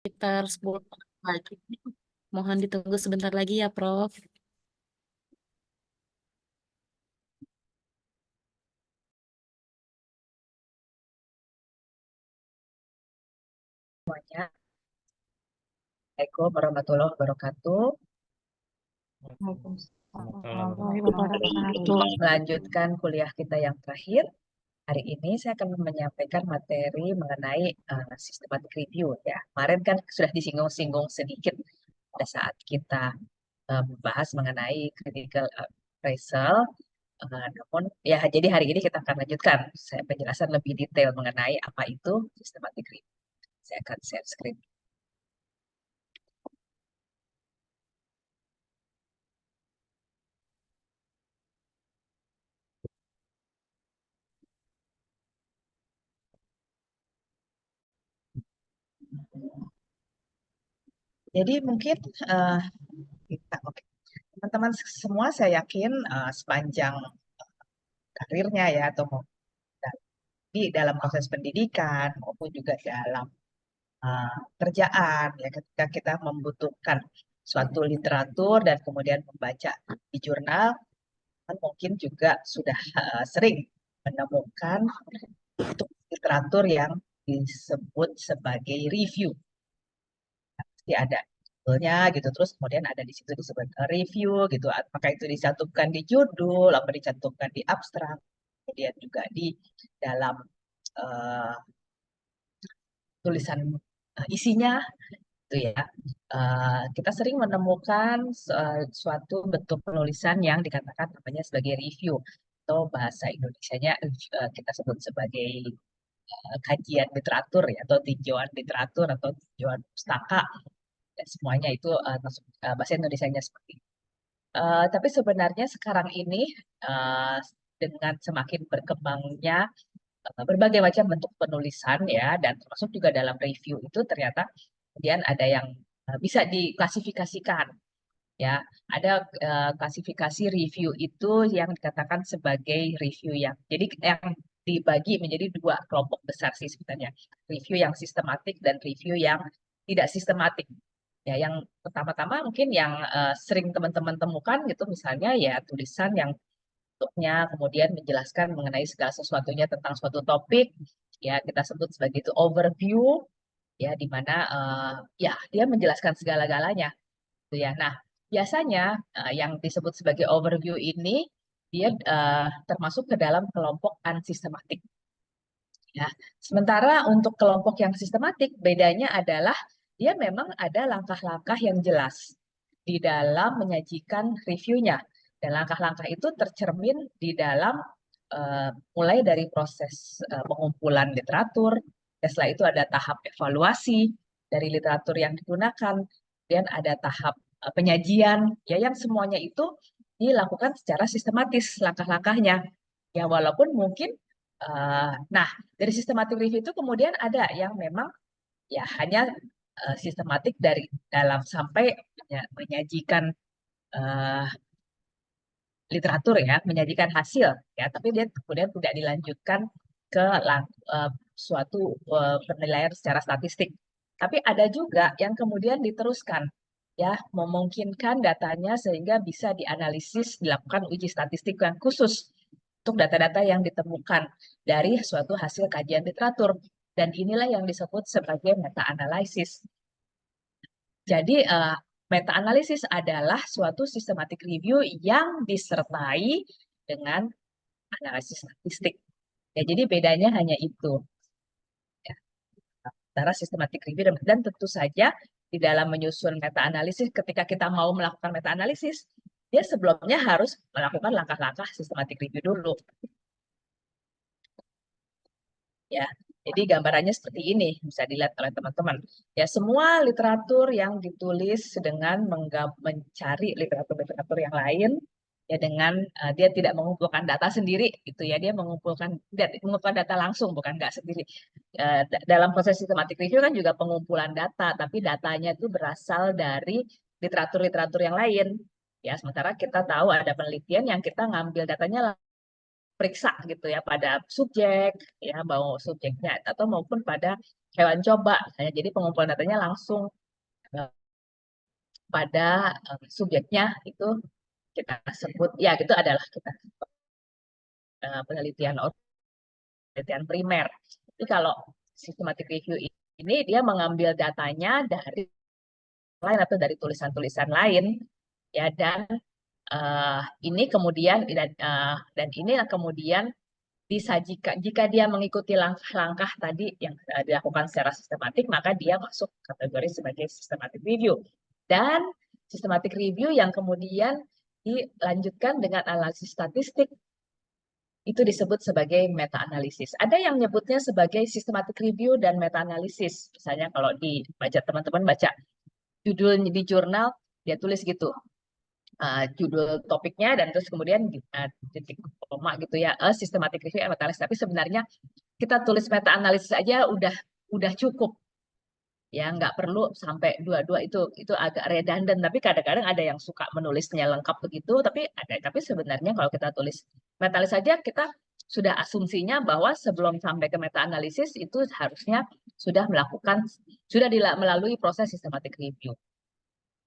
Sekitar 10 pagi. Mohon ditunggu sebentar lagi ya, Prof. Semuanya. Assalamualaikum warahmatullahi wabarakatuh. Warahmatullahi wabarakatuh. Melanjutkan kuliah kita yang terakhir. Hari ini saya akan menyampaikan materi mengenai systematic review ya. Kemarin kan sudah disinggung-singgung sedikit pada saat kita membahas mengenai critical appraisal. Namun ya jadi hari ini kita akan lanjutkan saya penjelasan lebih detail mengenai apa itu systematic review. Saya akan share screen. Jadi mungkin uh, kita oke. Teman-teman semua saya yakin sepanjang karirnya ya atau mau di dalam proses pendidikan maupun juga dalam kerjaan ya ketika kita membutuhkan suatu literatur dan kemudian membaca di jurnal kan mungkin juga sudah sering menemukan untuk literatur yang disebut sebagai review. Pasti ada judulnya gitu terus kemudian ada di situ disebut review gitu apakah itu dicantumkan di judul apa dicantumkan di abstrak kemudian juga di dalam uh, tulisan isinya itu ya. Kita sering menemukan suatu bentuk penulisan yang dikatakan namanya sebagai review atau bahasa Indonesianya kita sebut sebagai kajian literatur ya atau tinjauan literatur atau tinjauan pustaka dan semuanya itu masuk bahasa Indonesianya seperti itu. Tapi sebenarnya sekarang ini uh, dengan semakin berkembangnya berbagai macam bentuk penulisan ya dan termasuk juga dalam review itu ternyata kemudian ada yang bisa diklasifikasikan ya ada klasifikasi review itu yang dikatakan sebagai review yang jadi yang dibagi menjadi dua kelompok besar sih sebenarnya review yang sistematik dan review yang tidak sistematik ya yang pertama-tama mungkin yang sering teman-teman temukan gitu misalnya ya tulisan yang bentuknya kemudian menjelaskan mengenai segala sesuatunya tentang suatu topik ya kita sebut sebagai itu overview ya di mana ya dia menjelaskan segala-galanya gitu ya. Nah, biasanya yang disebut sebagai overview ini dia termasuk ke dalam kelompok unsystematic ya. Sementara untuk kelompok yang sistematik bedanya adalah dia memang ada langkah-langkah yang jelas di dalam menyajikan reviewnya dan langkah-langkah itu tercermin di dalam mulai dari proses pengumpulan literatur, dan setelah itu ada tahap evaluasi dari literatur yang digunakan, dan ada tahap penyajian, ya yang semuanya itu dilakukan secara sistematis langkah-langkahnya. Ya walaupun mungkin, nah dari systematic review itu kemudian ada yang memang ya hanya sistematik dari dalam sampai menyajikan uh, literatur ya, menyajikan hasil ya, tapi dia kemudian tidak dilanjutkan ke suatu penilaian secara statistik. Tapi ada juga yang kemudian diteruskan ya, memungkinkan datanya sehingga bisa dianalisis, dilakukan uji statistik yang khusus untuk data-data yang ditemukan dari suatu hasil kajian literatur. Dan inilah yang disebut sebagai meta-analisis. Jadi meta-analisis adalah suatu systematic review yang disertai dengan analisis statistik. Ya, jadi bedanya hanya itu. Ya, antara systematic review dan tentu saja di dalam menyusun meta-analisis, ketika kita mau melakukan meta-analisis, dia sebelumnya harus melakukan langkah-langkah systematic review dulu. Ya, jadi gambarannya seperti ini bisa dilihat oleh teman-teman. Ya, semua literatur yang ditulis dengan mencari literatur-literatur yang lain ya dengan dia tidak mengumpulkan data sendiri gitu ya, dia mengumpulkan data langsung bukan nggak sendiri. Dalam proses systematic review kan juga pengumpulan data, tapi datanya itu berasal dari literatur-literatur yang lain. Ya, sementara kita tahu ada penelitian yang kita ngambil datanya periksa gitu ya pada subjek ya mau subjeknya atau maupun pada hewan coba, misalnya. Jadi pengumpulan datanya langsung eh, pada subjeknya itu kita sebut, ya itu adalah kita penelitian penelitian primer. Jadi kalau systematic review ini dia mengambil datanya dari lain atau dari tulisan-tulisan lain, ya, dan ini kemudian dan ini kemudian disajikan jika dia mengikuti langkah-langkah tadi yang dilakukan secara sistematik, maka dia masuk kategori sebagai systematic review. Dan systematic review yang kemudian dilanjutkan dengan analisis statistik itu disebut sebagai meta-analisis. Ada yang nyebutnya sebagai systematic review dan meta-analisis. Misalnya kalau dibaca, teman-teman baca judul di jurnal, dia tulis gitu, judul topiknya, dan terus kemudian titik koma gitu ya, systematic review and meta-analisis. Tapi sebenarnya kita tulis meta-analisis aja udah cukup. Ya, nggak perlu sampai dua-dua, itu agak redundant. Tapi kadang-kadang ada yang suka menulisnya lengkap begitu, tapi sebenarnya kalau kita tulis meta-analisis saja, kita sudah asumsinya bahwa sebelum sampai ke meta-analisis itu harusnya sudah melalui proses systematic review.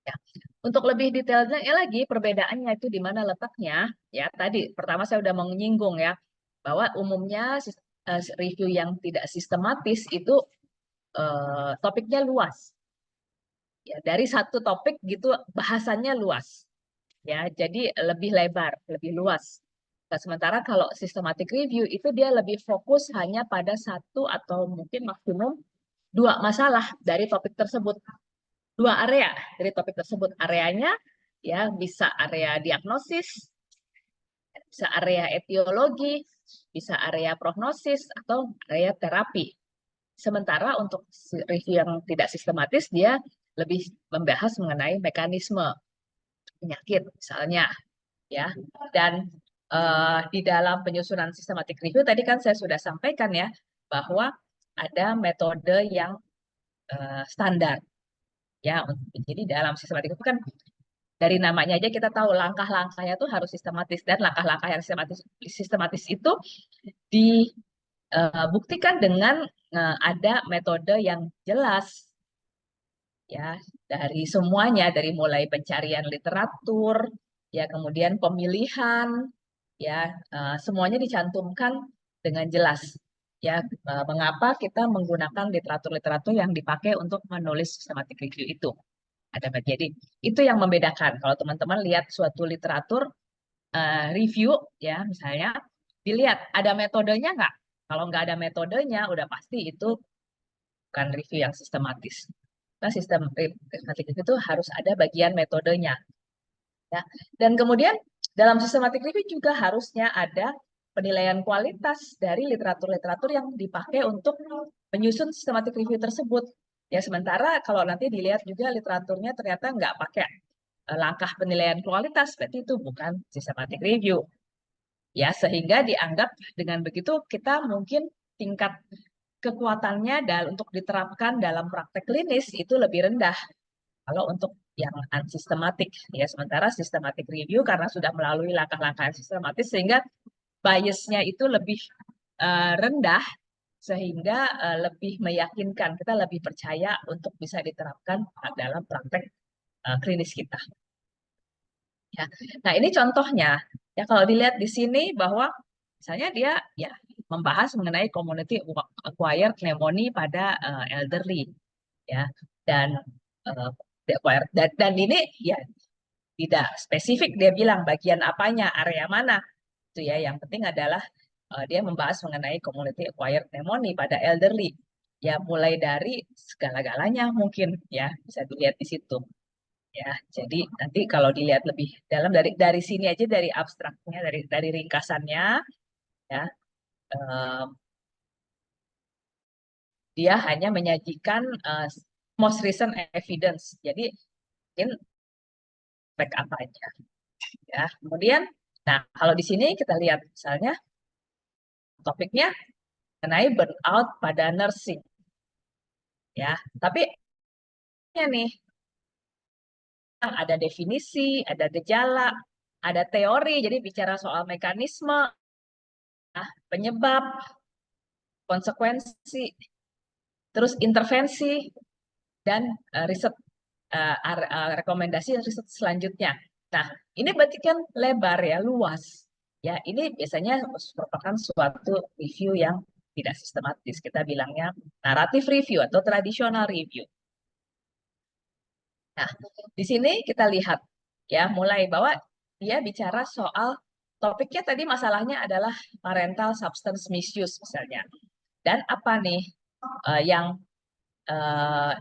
Ya. Untuk lebih detailnya lagi, perbedaannya itu di mana letaknya? Ya, tadi pertama saya udah menyinggung ya, bahwa umumnya review yang tidak sistematis itu topiknya luas. Ya, dari satu topik gitu bahasannya luas. Ya, jadi lebih lebar, lebih luas. Nah, sementara kalau systematic review itu dia lebih fokus hanya pada satu atau mungkin maksimum dua masalah dari topik tersebut. Dua area dari topik tersebut. Areanya ya bisa area diagnosis, bisa area etiologi, bisa area prognosis, atau area terapi. Sementara untuk review yang tidak sistematis, dia lebih membahas mengenai mekanisme penyakit misalnya, ya. Dan di dalam penyusunan sistematik review tadi kan saya sudah sampaikan ya, bahwa ada metode yang standar, ya. Jadi dalam sistematik itu kan dari namanya aja kita tahu langkah-langkahnya tuh harus sistematis, dan langkah-langkah yang sistematis itu dibuktikan dengan ada metode yang jelas, ya, dari semuanya, dari mulai pencarian literatur, ya, kemudian pemilihan, ya, semuanya dicantumkan dengan jelas, ya, mengapa kita menggunakan literatur-literatur yang dipakai untuk menulis systematic review itu. Jadi itu yang membedakan. Kalau teman-teman lihat suatu literatur review, ya, misalnya dilihat ada metodenya nggak. Kalau nggak ada metodenya, udah pasti itu bukan review yang sistematis. Nah, sistematik itu harus ada bagian metodenya. Ya. Dan kemudian dalam systematic review juga harusnya ada penilaian kualitas dari literatur-literatur yang dipakai untuk menyusun systematic review tersebut. Ya, sementara kalau nanti dilihat juga literaturnya ternyata nggak pakai langkah penilaian kualitas, berarti itu bukan systematic review. Ya, sehingga dianggap dengan begitu kita mungkin tingkat kekuatannya untuk diterapkan dalam praktek klinis itu lebih rendah kalau untuk yang unsystematic, ya. Sementara systematic review karena sudah melalui langkah-langkah yang sistematis, sehingga biasnya itu lebih rendah, sehingga lebih meyakinkan, kita lebih percaya untuk bisa diterapkan dalam praktek klinis kita. Ya. Nah, ini contohnya. Ya, kalau dilihat di sini bahwa misalnya dia ya membahas mengenai community acquired pneumonia pada elderly, ya. Dan dan ini ya tidak spesifik dia bilang bagian apanya, area mana. Itu ya, yang penting adalah dia membahas mengenai community acquired pneumonia pada elderly. Ya, mulai dari segala-galanya mungkin ya bisa dilihat di situ. Ya, jadi nanti kalau dilihat lebih dalam dari sini aja, dari abstraknya, dari ringkasannya, ya, eh, dia hanya menyajikan most recent evidence. Jadi mungkin spek apa aja, ya. Kemudian, nah, kalau di sini kita lihat misalnya topiknya mengenai burnout pada nursing, ya. Tapi ya nih ada definisi, ada gejala, ada teori. Jadi bicara soal mekanisme, penyebab, konsekuensi. terus intervensi, dan riset rekomendasi riset selanjutnya. Nah, ini berarti kan lebar ya, luas. Ya, ini biasanya merupakan suatu review yang tidak sistematis. Kita bilangnya naratif review atau traditional review. Nah, di sini kita lihat ya, mulai bahwa dia bicara soal topiknya tadi masalahnya adalah parental substance misuse misalnya. Dan apa nih yang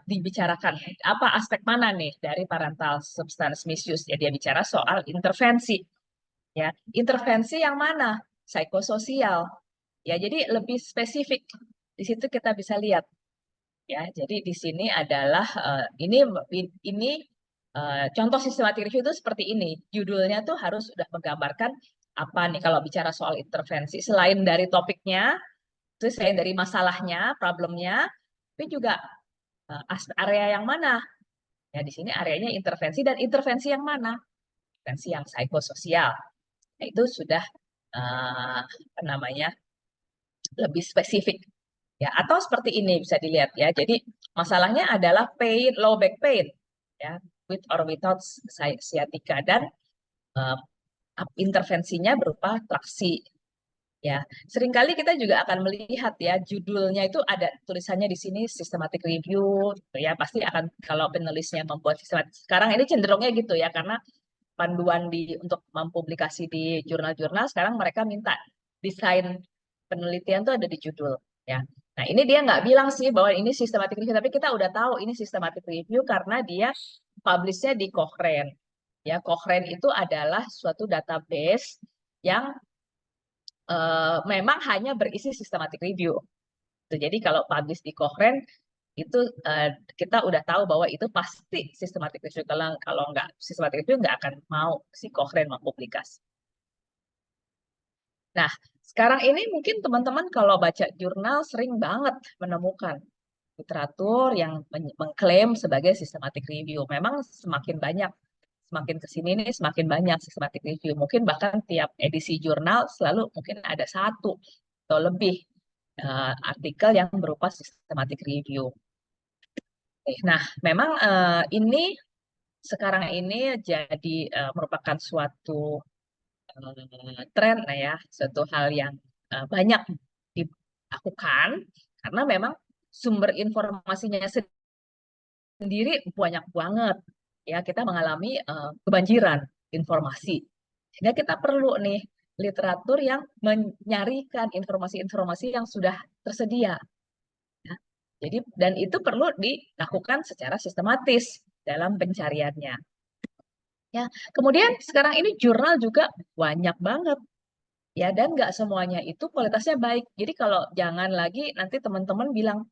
dibicarakan? Apa aspek mana nih dari parental substance misuse? Ya, dia bicara soal intervensi. Ya, intervensi yang mana? Psikososial. Ya, jadi lebih spesifik. Di situ kita bisa lihat. Ya, jadi di sini adalah ini contoh sistematik review itu seperti ini. Judulnya tuh harus sudah menggambarkan apa nih kalau bicara soal intervensi selain dari topiknya, itu selain dari masalahnya, problemnya, tapi juga area yang mana? Ya, di sini areanya intervensi dan intervensi yang mana? Intervensi yang psikososial. Nah, itu sudah apa namanya? Lebih spesifik. Ya, atau seperti ini bisa dilihat ya. Jadi masalahnya adalah pain, low back pain ya, with or without sciatica, dan eh, intervensinya berupa traksi. Ya, seringkali kita juga akan melihat ya judulnya itu ada tulisannya di sini systematic review, gitu ya. Pasti akan kalau penulisnya membuat sistematik. Sekarang ini cenderungnya gitu ya, karena panduan untuk mempublikasi di jurnal-jurnal sekarang mereka minta desain penelitian tuh ada di judul ya. Nah, ini dia nggak bilang sih bahwa ini systematic review, tapi kita udah tahu ini systematic review karena dia publishnya di Cochrane. Ya, Cochrane itu adalah suatu database yang memang hanya berisi systematic review. Jadi kalau publish di Cochrane itu kita udah tahu bahwa itu pasti systematic review. Kalau nggak systematic review nggak akan mau si Cochrane mempublikasi. Nah, sekarang ini mungkin teman-teman kalau baca jurnal sering banget menemukan literatur yang mengklaim sebagai systematic review. Memang semakin banyak, semakin kesini nih semakin banyak systematic review. Mungkin bahkan tiap edisi jurnal selalu mungkin ada satu atau lebih artikel yang berupa systematic review. Nah, memang ini sekarang ini jadi merupakan suatu tren ya, suatu hal yang banyak dilakukan karena memang sumber informasinya sendiri banyak banget. Ya, kita mengalami kebanjiran informasi. Sehingga kita perlu nih literatur yang menyarikan informasi-informasi yang sudah tersedia. Ya. Jadi dan itu perlu dilakukan secara sistematis dalam pencariannya. Ya, kemudian sekarang ini jurnal juga banyak banget ya, dan nggak semuanya itu kualitasnya baik. Jadi kalau jangan lagi nanti teman-teman bilang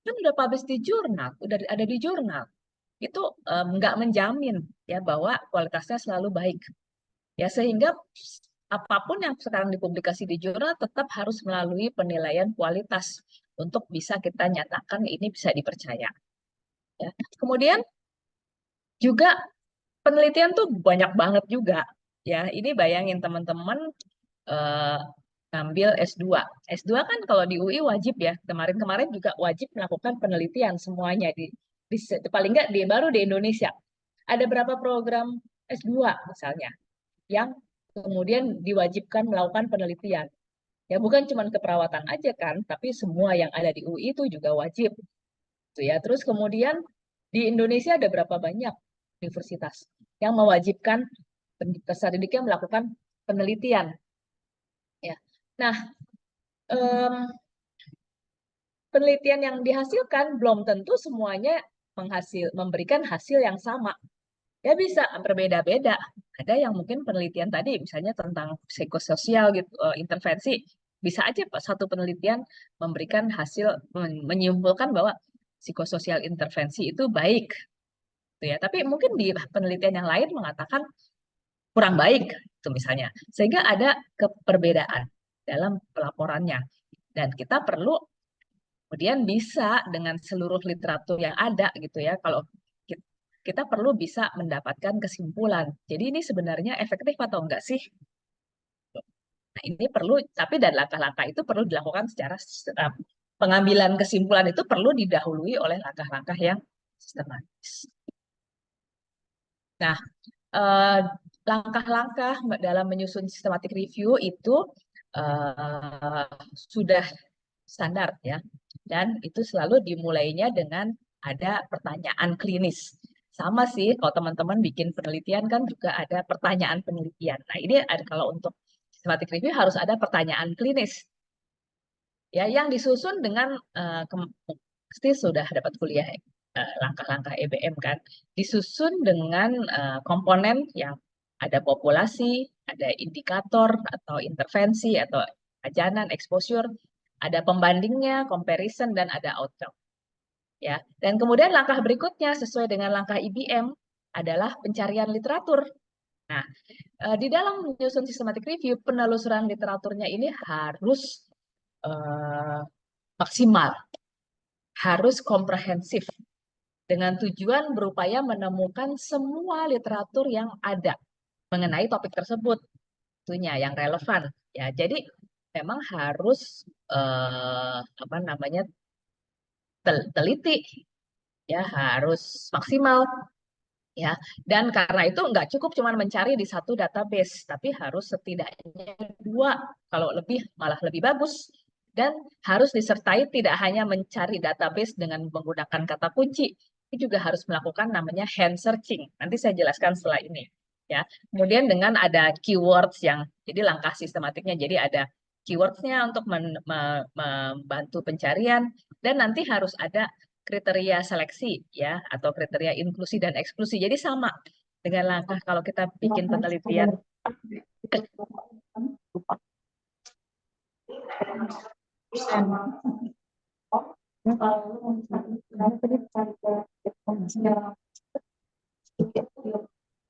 kan udah publish di jurnal, udah ada di jurnal, itu nggak menjamin ya bahwa kualitasnya selalu baik. Ya, sehingga apapun yang sekarang dipublikasi di jurnal tetap harus melalui penilaian kualitas untuk bisa kita nyatakan ini bisa dipercaya. Ya. Kemudian juga penelitian tuh banyak banget juga. Ya, ini bayangin teman-teman eh, ngambil S2. S2 kan kalau di UI wajib ya. Kemarin-kemarin juga wajib melakukan penelitian semuanya paling nggak baru di Indonesia. Ada berapa program S2 misalnya yang kemudian diwajibkan melakukan penelitian. Ya bukan cuma keperawatan aja kan, tapi semua yang ada di UI itu juga wajib. Tuh ya. Terus kemudian di Indonesia ada berapa banyak universitas yang mewajibkan peserta didiknya melakukan penelitian. Ya. Nah, penelitian yang dihasilkan belum tentu semuanya memberikan hasil yang sama. Ya bisa berbeda-beda. Ada yang mungkin penelitian tadi misalnya tentang psikososial gitu, intervensi, bisa aja satu penelitian memberikan hasil menyimpulkan bahwa psikososial intervensi itu baik, gitu ya. Tapi mungkin di penelitian yang lain mengatakan kurang baik, itu misalnya. Sehingga ada perbedaan dalam pelaporannya. Dan kita perlu kemudian bisa dengan seluruh literatur yang ada gitu ya, kalau kita perlu bisa mendapatkan kesimpulan. Jadi ini sebenarnya efektif atau enggak sih? Nah, ini perlu, tapi dan langkah-langkah itu perlu dilakukan secara pengambilan kesimpulan itu perlu didahului oleh langkah-langkah yang sistematis. Nah, langkah-langkah dalam menyusun systematic review itu sudah standar ya, dan itu selalu dimulainya dengan ada pertanyaan klinis. Sama sih, kalau teman-teman bikin penelitian kan juga ada pertanyaan penelitian. Nah, ini ada, kalau untuk systematic review harus ada pertanyaan klinis ya, yang disusun dengan pasti sudah dapat kuliah langkah-langkah EBM kan, disusun dengan komponen yang ada populasi, ada indikator atau intervensi atau ajanan, exposure, ada pembandingnya, comparison, dan ada outcome. Ya, dan kemudian langkah berikutnya sesuai dengan langkah IBM adalah pencarian literatur. Nah, di dalam menyusun systematic review, penelusuran literaturnya ini harus maksimal, harus komprehensif, dengan tujuan berupaya menemukan semua literatur yang ada mengenai topik tersebut, tentunya yang relevan. Ya, jadi memang harus apa namanya, teliti, ya, harus maksimal. Ya, dan karena itu nggak cukup cuma mencari di satu database, tapi harus setidaknya 2, kalau lebih malah lebih bagus. Dan harus disertai tidak hanya mencari database dengan menggunakan kata kunci, tapi juga harus melakukan namanya hand searching. Nanti saya jelaskan setelah ini. Ya, kemudian dengan ada keywords yang, jadi langkah sistematiknya, jadi ada keywordsnya untuk membantu pencarian, dan nanti harus ada kriteria seleksi ya, atau kriteria inklusi dan eksklusi. Jadi sama dengan langkah kalau kita bikin penelitian.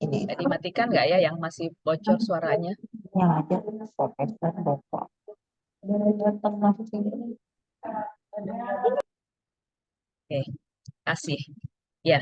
Ini dimatikan nggak ya yang masih bocor suaranya? Yang ada profesor Bapak. Oke, kasih. Ya.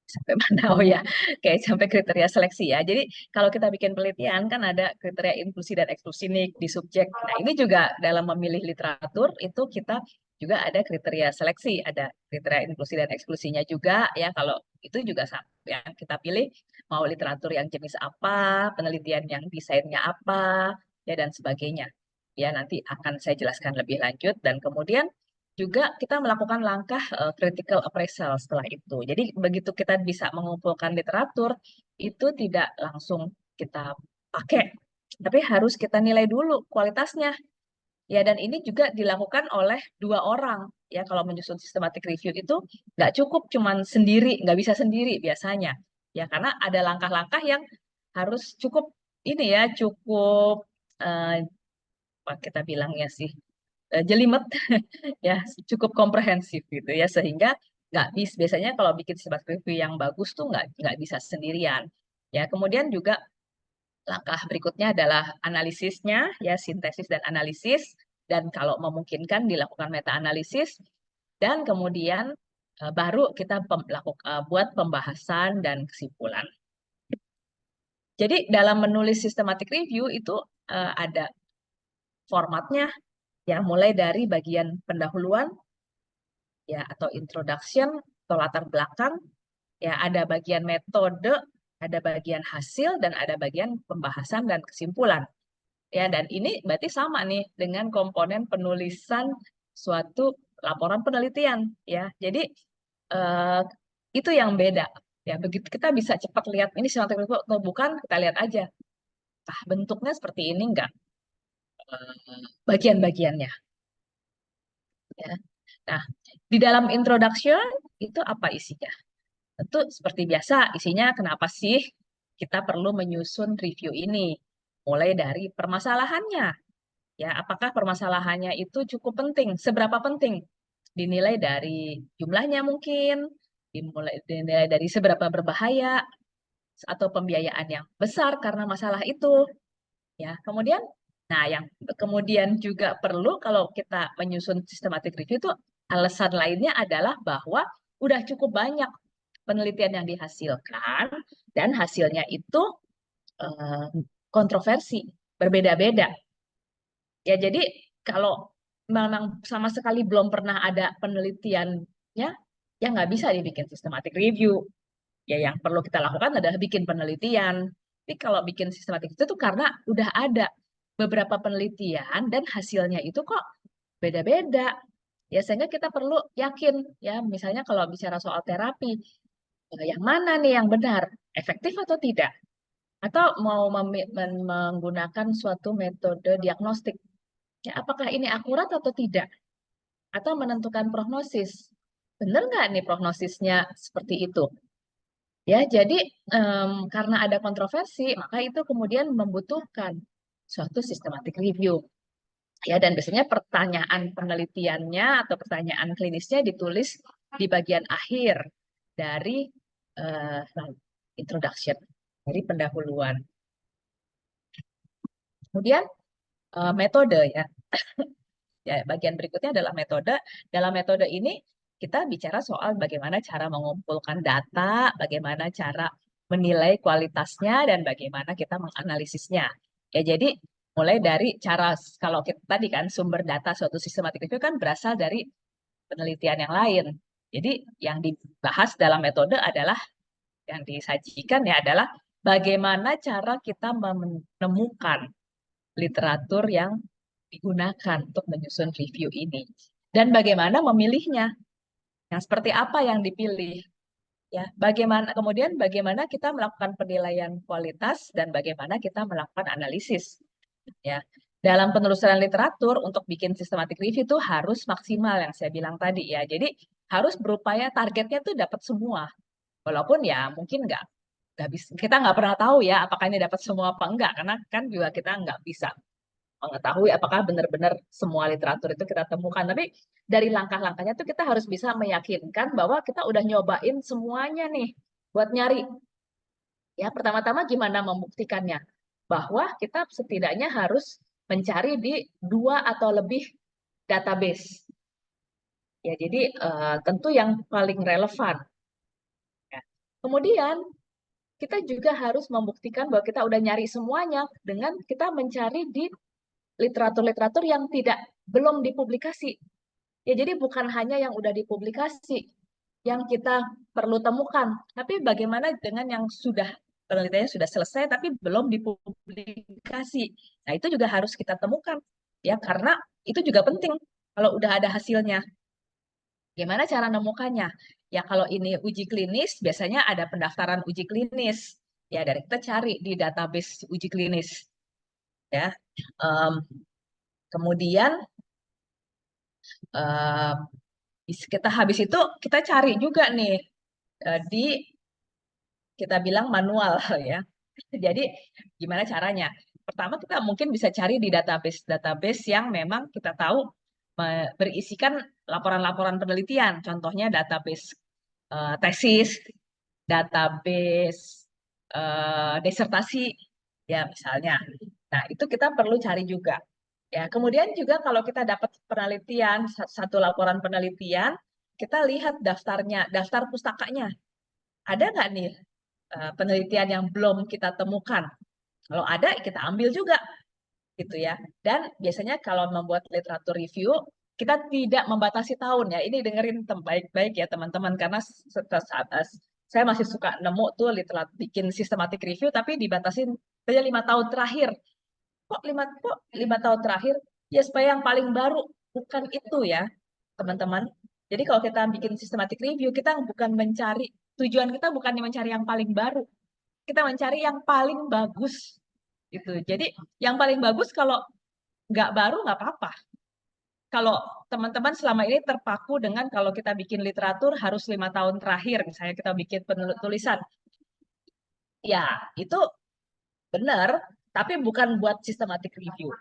Sampai mana? Oh ya, kayak sampai kriteria seleksi ya. Jadi kalau kita bikin penelitian kan ada kriteria inklusi dan eksklusi nih di subjek. Nah, ini juga dalam memilih literatur itu kita juga ada kriteria seleksi, ada kriteria inklusi dan eksklusinya juga ya. Kalau itu juga yang kita pilih mau literatur yang jenis apa, penelitian yang desainnya apa, ya, dan sebagainya. Ya, nanti akan saya jelaskan lebih lanjut. Dan kemudian juga kita melakukan langkah critical appraisal setelah itu. Jadi begitu kita bisa mengumpulkan literatur, itu tidak langsung kita pakai, tapi harus kita nilai dulu kualitasnya. Ya, dan ini juga dilakukan oleh 2 orang. Ya, kalau menyusun systematic review itu nggak cukup cuman sendiri, nggak bisa sendiri biasanya. Ya, karena ada langkah-langkah yang harus cukup ini ya, cukup apa kita bilangnya sih, jelimet ya, cukup komprehensif gitu ya, sehingga nggak bisa, biasanya kalau bikin systematic review yang bagus tuh nggak bisa sendirian ya. Kemudian juga langkah berikutnya adalah analisisnya ya, sintesis dan analisis, dan kalau memungkinkan dilakukan meta analisis, dan kemudian baru kita buat pembahasan dan kesimpulan. Jadi dalam menulis systematic review itu ada formatnya ya, mulai dari bagian pendahuluan ya, atau introduction atau latar belakang ya, ada bagian metode, ada bagian hasil, dan ada bagian pembahasan dan kesimpulan ya. Dan ini berarti sama nih dengan komponen penulisan suatu laporan penelitian ya. Jadi eh, itu yang beda ya. Begitu kita bisa cepat lihat ini systematic review atau bukan, kita lihat aja bentuknya seperti ini enggak, bagian-bagiannya ya. Nah, di dalam introduction itu apa isinya? Tentu seperti biasa, isinya kenapa sih kita perlu menyusun review ini? Mulai dari permasalahannya. Ya, apakah permasalahannya itu cukup penting? Seberapa penting? Dinilai dari jumlahnya mungkin, dinilai dari seberapa berbahaya, atau pembiayaan yang besar karena masalah itu. Ya, kemudian, nah, yang kemudian juga perlu kalau kita menyusun systematic review itu, alasan lainnya adalah bahwa udah cukup banyak penelitian yang dihasilkan dan hasilnya itu kontroversi, berbeda-beda Ya, jadi kalau memang sama sekali belum pernah ada penelitiannya, ya nggak bisa dibikin systematic review. Ya, yang perlu kita lakukan adalah bikin penelitian. Tapi kalau bikin sistematik itu tuh karena udah ada beberapa penelitian dan hasilnya itu kok beda-beda. Ya, sehingga kita perlu yakin, ya, misalnya kalau bicara soal terapi, yang mana nih yang benar, efektif atau tidak? Atau mau menggunakan suatu metode diagnostik, ya, apakah ini akurat atau tidak? Atau menentukan prognosis. Benar nggak nih prognosisnya seperti itu? Ya, jadi karena ada kontroversi, maka itu kemudian membutuhkan suatu systematic review. Ya, dan biasanya pertanyaan penelitiannya atau pertanyaan klinisnya ditulis di bagian akhir dari eh, introduction, dari pendahuluan. Kemudian metode, ya. Ya, bagian berikutnya adalah metode. Dalam metode ini kita bicara soal bagaimana cara mengumpulkan data, bagaimana cara menilai kualitasnya, dan bagaimana kita menganalisisnya. Ya, jadi mulai dari cara, kalau kita tadi kan sumber data suatu sistematik review kan berasal dari penelitian yang lain. Jadi yang dibahas dalam metode adalah, yang disajikan ya adalah bagaimana cara kita menemukan literatur yang digunakan untuk menyusun review ini. Dan bagaimana memilihnya, yang seperti apa yang dipilih. Ya, bagaimana kita melakukan penilaian kualitas dan bagaimana kita melakukan analisis. Ya, dalam penelusuran literatur untuk bikin systematic review itu harus maksimal yang saya bilang tadi ya. Jadi harus berupaya targetnya tuh dapat semua. Walaupun ya mungkin nggak bisa, kita nggak pernah tahu ya apakah ini dapat semua apa enggak, karena kan juga kita nggak bisa mengetahui apakah benar-benar semua literatur itu kita temukan. Tapi dari langkah-langkahnya tuh kita harus bisa meyakinkan bahwa kita udah nyobain semuanya nih buat nyari. Ya, pertama-tama gimana membuktikannya? Bahwa kita setidaknya harus mencari di 2 atau lebih database. Ya, jadi tentu yang paling relevan. Ya. Kemudian kita juga harus membuktikan bahwa kita udah nyari semuanya dengan kita mencari di literatur-literatur yang belum dipublikasi. Ya, jadi bukan hanya yang udah dipublikasi yang kita perlu temukan, tapi bagaimana dengan yang sudah penelitiannya sudah selesai tapi belum dipublikasi. Nah, itu juga harus kita temukan ya, karena itu juga penting kalau udah ada hasilnya. Gimana cara nemukannya? Ya, kalau ini uji klinis, biasanya ada pendaftaran uji klinis. Ya, dari kita cari di database uji klinis. Ya, Em, kemudian kita habis itu kita cari juga nih di kita bilang manual ya. Jadi gimana caranya? Pertama kita mungkin bisa cari di database yang memang kita tahu berisikan laporan-laporan penelitian. Contohnya database tesis, database disertasi, ya misalnya. Nah, itu kita perlu cari juga. Ya, kemudian juga kalau kita dapat penelitian, satu laporan penelitian, kita lihat daftarnya, daftar pustakanya. Ada nggak nih penelitian yang belum kita temukan? Kalau ada, kita ambil juga, gitu ya. Dan biasanya kalau membuat literatur review, kita tidak membatasi tahun ya. Ini dengerin baik-baik ya teman-teman, karena saat saya masih suka nemu tuh bikin systematic review, tapi dibatasin saja 5 tahun terakhir. Kok 5 tahun terakhir? Ya supaya yang paling baru, bukan itu ya teman-teman. Jadi kalau kita bikin systematic review, kita bukan mencari, tujuan kita bukan mencari yang paling baru, kita mencari yang paling bagus gitu. Jadi yang paling bagus kalau nggak baru nggak apa-apa. Kalau teman-teman selama ini terpaku dengan kalau kita bikin literatur harus 5 tahun terakhir, misalnya kita bikin tulisan, ya itu benar, tapi bukan buat systematic review.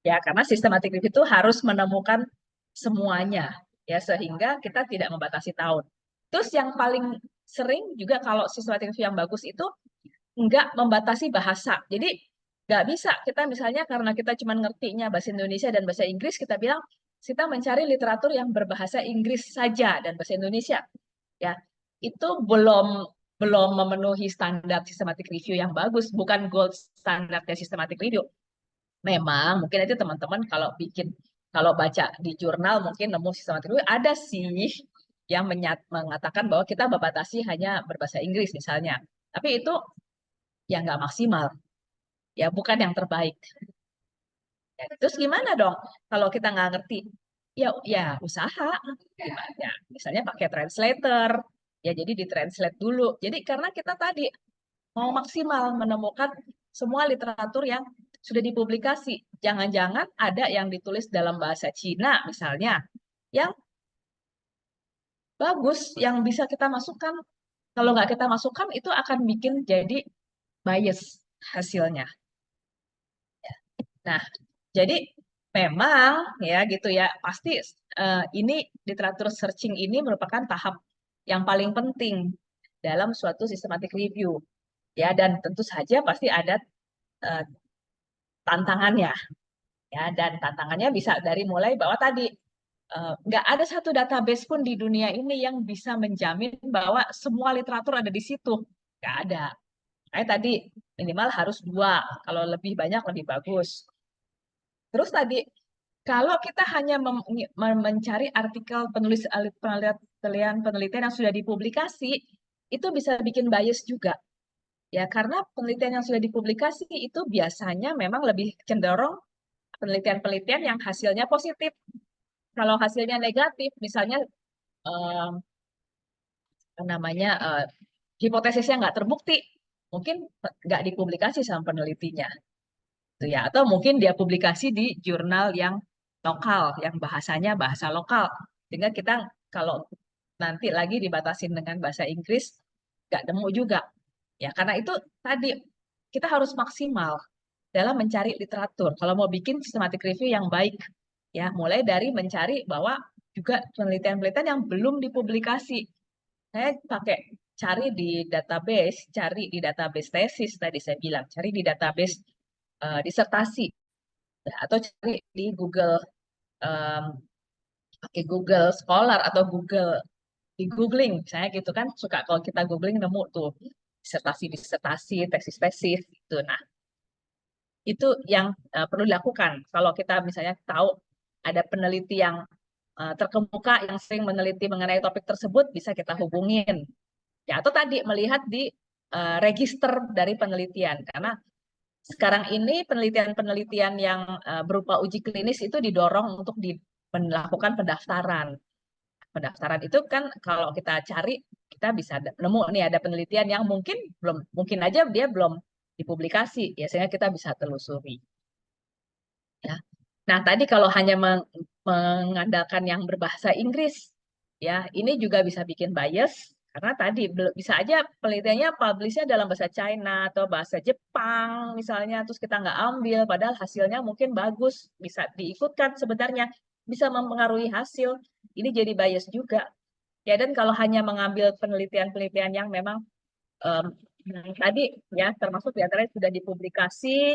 Ya, karena systematic review itu harus menemukan semuanya, ya sehingga kita tidak membatasi tahun. Terus yang paling sering juga kalau systematic review yang bagus itu nggak membatasi bahasa. Jadi nggak bisa kita misalnya karena kita cuma ngertinya bahasa Indonesia dan bahasa Inggris, kita bilang kita mencari literatur yang berbahasa Inggris saja dan bahasa Indonesia. Ya, itu belum belum memenuhi standar systematic review yang bagus, bukan gold standar dari systematic review. memang mungkin aja teman-teman kalau baca di jurnal mungkin nemu sistematik review ada sih yang mengatakan bahwa kita membatasi hanya berbahasa Inggris misalnya. Tapi itu ya nggak maksimal, ya bukan yang terbaik. Ya, terus gimana dong kalau kita nggak ngerti? Ya usaha gimana? Misalnya pakai translator, ya jadi ditranslate dulu. Jadi karena kita tadi mau maksimal menemukan semua literatur yang sudah dipublikasi. Jangan-jangan ada yang ditulis dalam bahasa Cina misalnya, yang bagus, yang bisa kita masukkan. Kalau nggak kita masukkan, itu akan bikin jadi bias hasilnya. Nah, jadi memang ya gitu ya, pasti ini literatur searching ini merupakan tahap yang paling penting dalam suatu systematic review. Ya, dan tentu saja pasti ada eh, tantangannya. Ya, dan tantangannya bisa dari mulai bahwa tadi nggak ada satu database pun di dunia ini yang bisa menjamin bahwa semua literatur ada di situ. Nggak ada. Kayak tadi minimal harus 2, kalau lebih banyak lebih bagus. Terus tadi kalau kita hanya mencari artikel penelitian yang sudah dipublikasi, itu bisa bikin bias juga. Ya, karena penelitian yang sudah dipublikasi itu biasanya memang lebih cenderung penelitian-penelitian yang hasilnya positif. Kalau hasilnya negatif, misalnya eh, namanya hipotesisnya nggak terbukti, mungkin nggak dipublikasi sama penelitinya, gitu ya. Atau mungkin dia publikasi di jurnal yang lokal, yang bahasanya bahasa lokal, sehingga kita kalau nanti lagi dibatasin dengan bahasa Inggris nggak nemu juga. Ya, karena itu tadi kita harus maksimal dalam mencari literatur. Kalau mau bikin systematic review yang baik, ya mulai dari mencari bahwa juga penelitian-penelitian yang belum dipublikasi. Saya pakai cari di database tesis tadi saya bilang, cari di database disertasi, atau cari di Google, em, pakai Google Scholar atau Google di googling, saya gitu kan suka kalau kita googling nemu tuh disertasi, tesis-tesis gitu. Nah, itu yang perlu dilakukan. Kalau kita misalnya tahu ada peneliti yang terkemuka yang sering meneliti mengenai topik tersebut, bisa kita hubungin. Ya, atau tadi melihat di register dari penelitian. Karena sekarang ini penelitian-penelitian yang berupa uji klinis itu didorong untuk melakukan pendaftaran. Pendaftaran itu kan kalau kita cari, kita bisa nemu nih ada penelitian yang mungkin aja dia belum dipublikasi, ya sehingga kita bisa telusuri. Ya. Nah, tadi kalau hanya mengandalkan yang berbahasa Inggris, ya ini juga bisa bikin bias karena tadi bisa aja penelitiannya publishnya dalam bahasa China atau bahasa Jepang misalnya, terus kita nggak ambil, padahal hasilnya mungkin bagus, bisa diikutkan sebenarnya, bisa mempengaruhi hasil. Ini jadi bias juga. Ya, dan kalau hanya mengambil penelitian-penelitian yang memang em, tadi ya termasuk di antaranya sudah dipublikasi,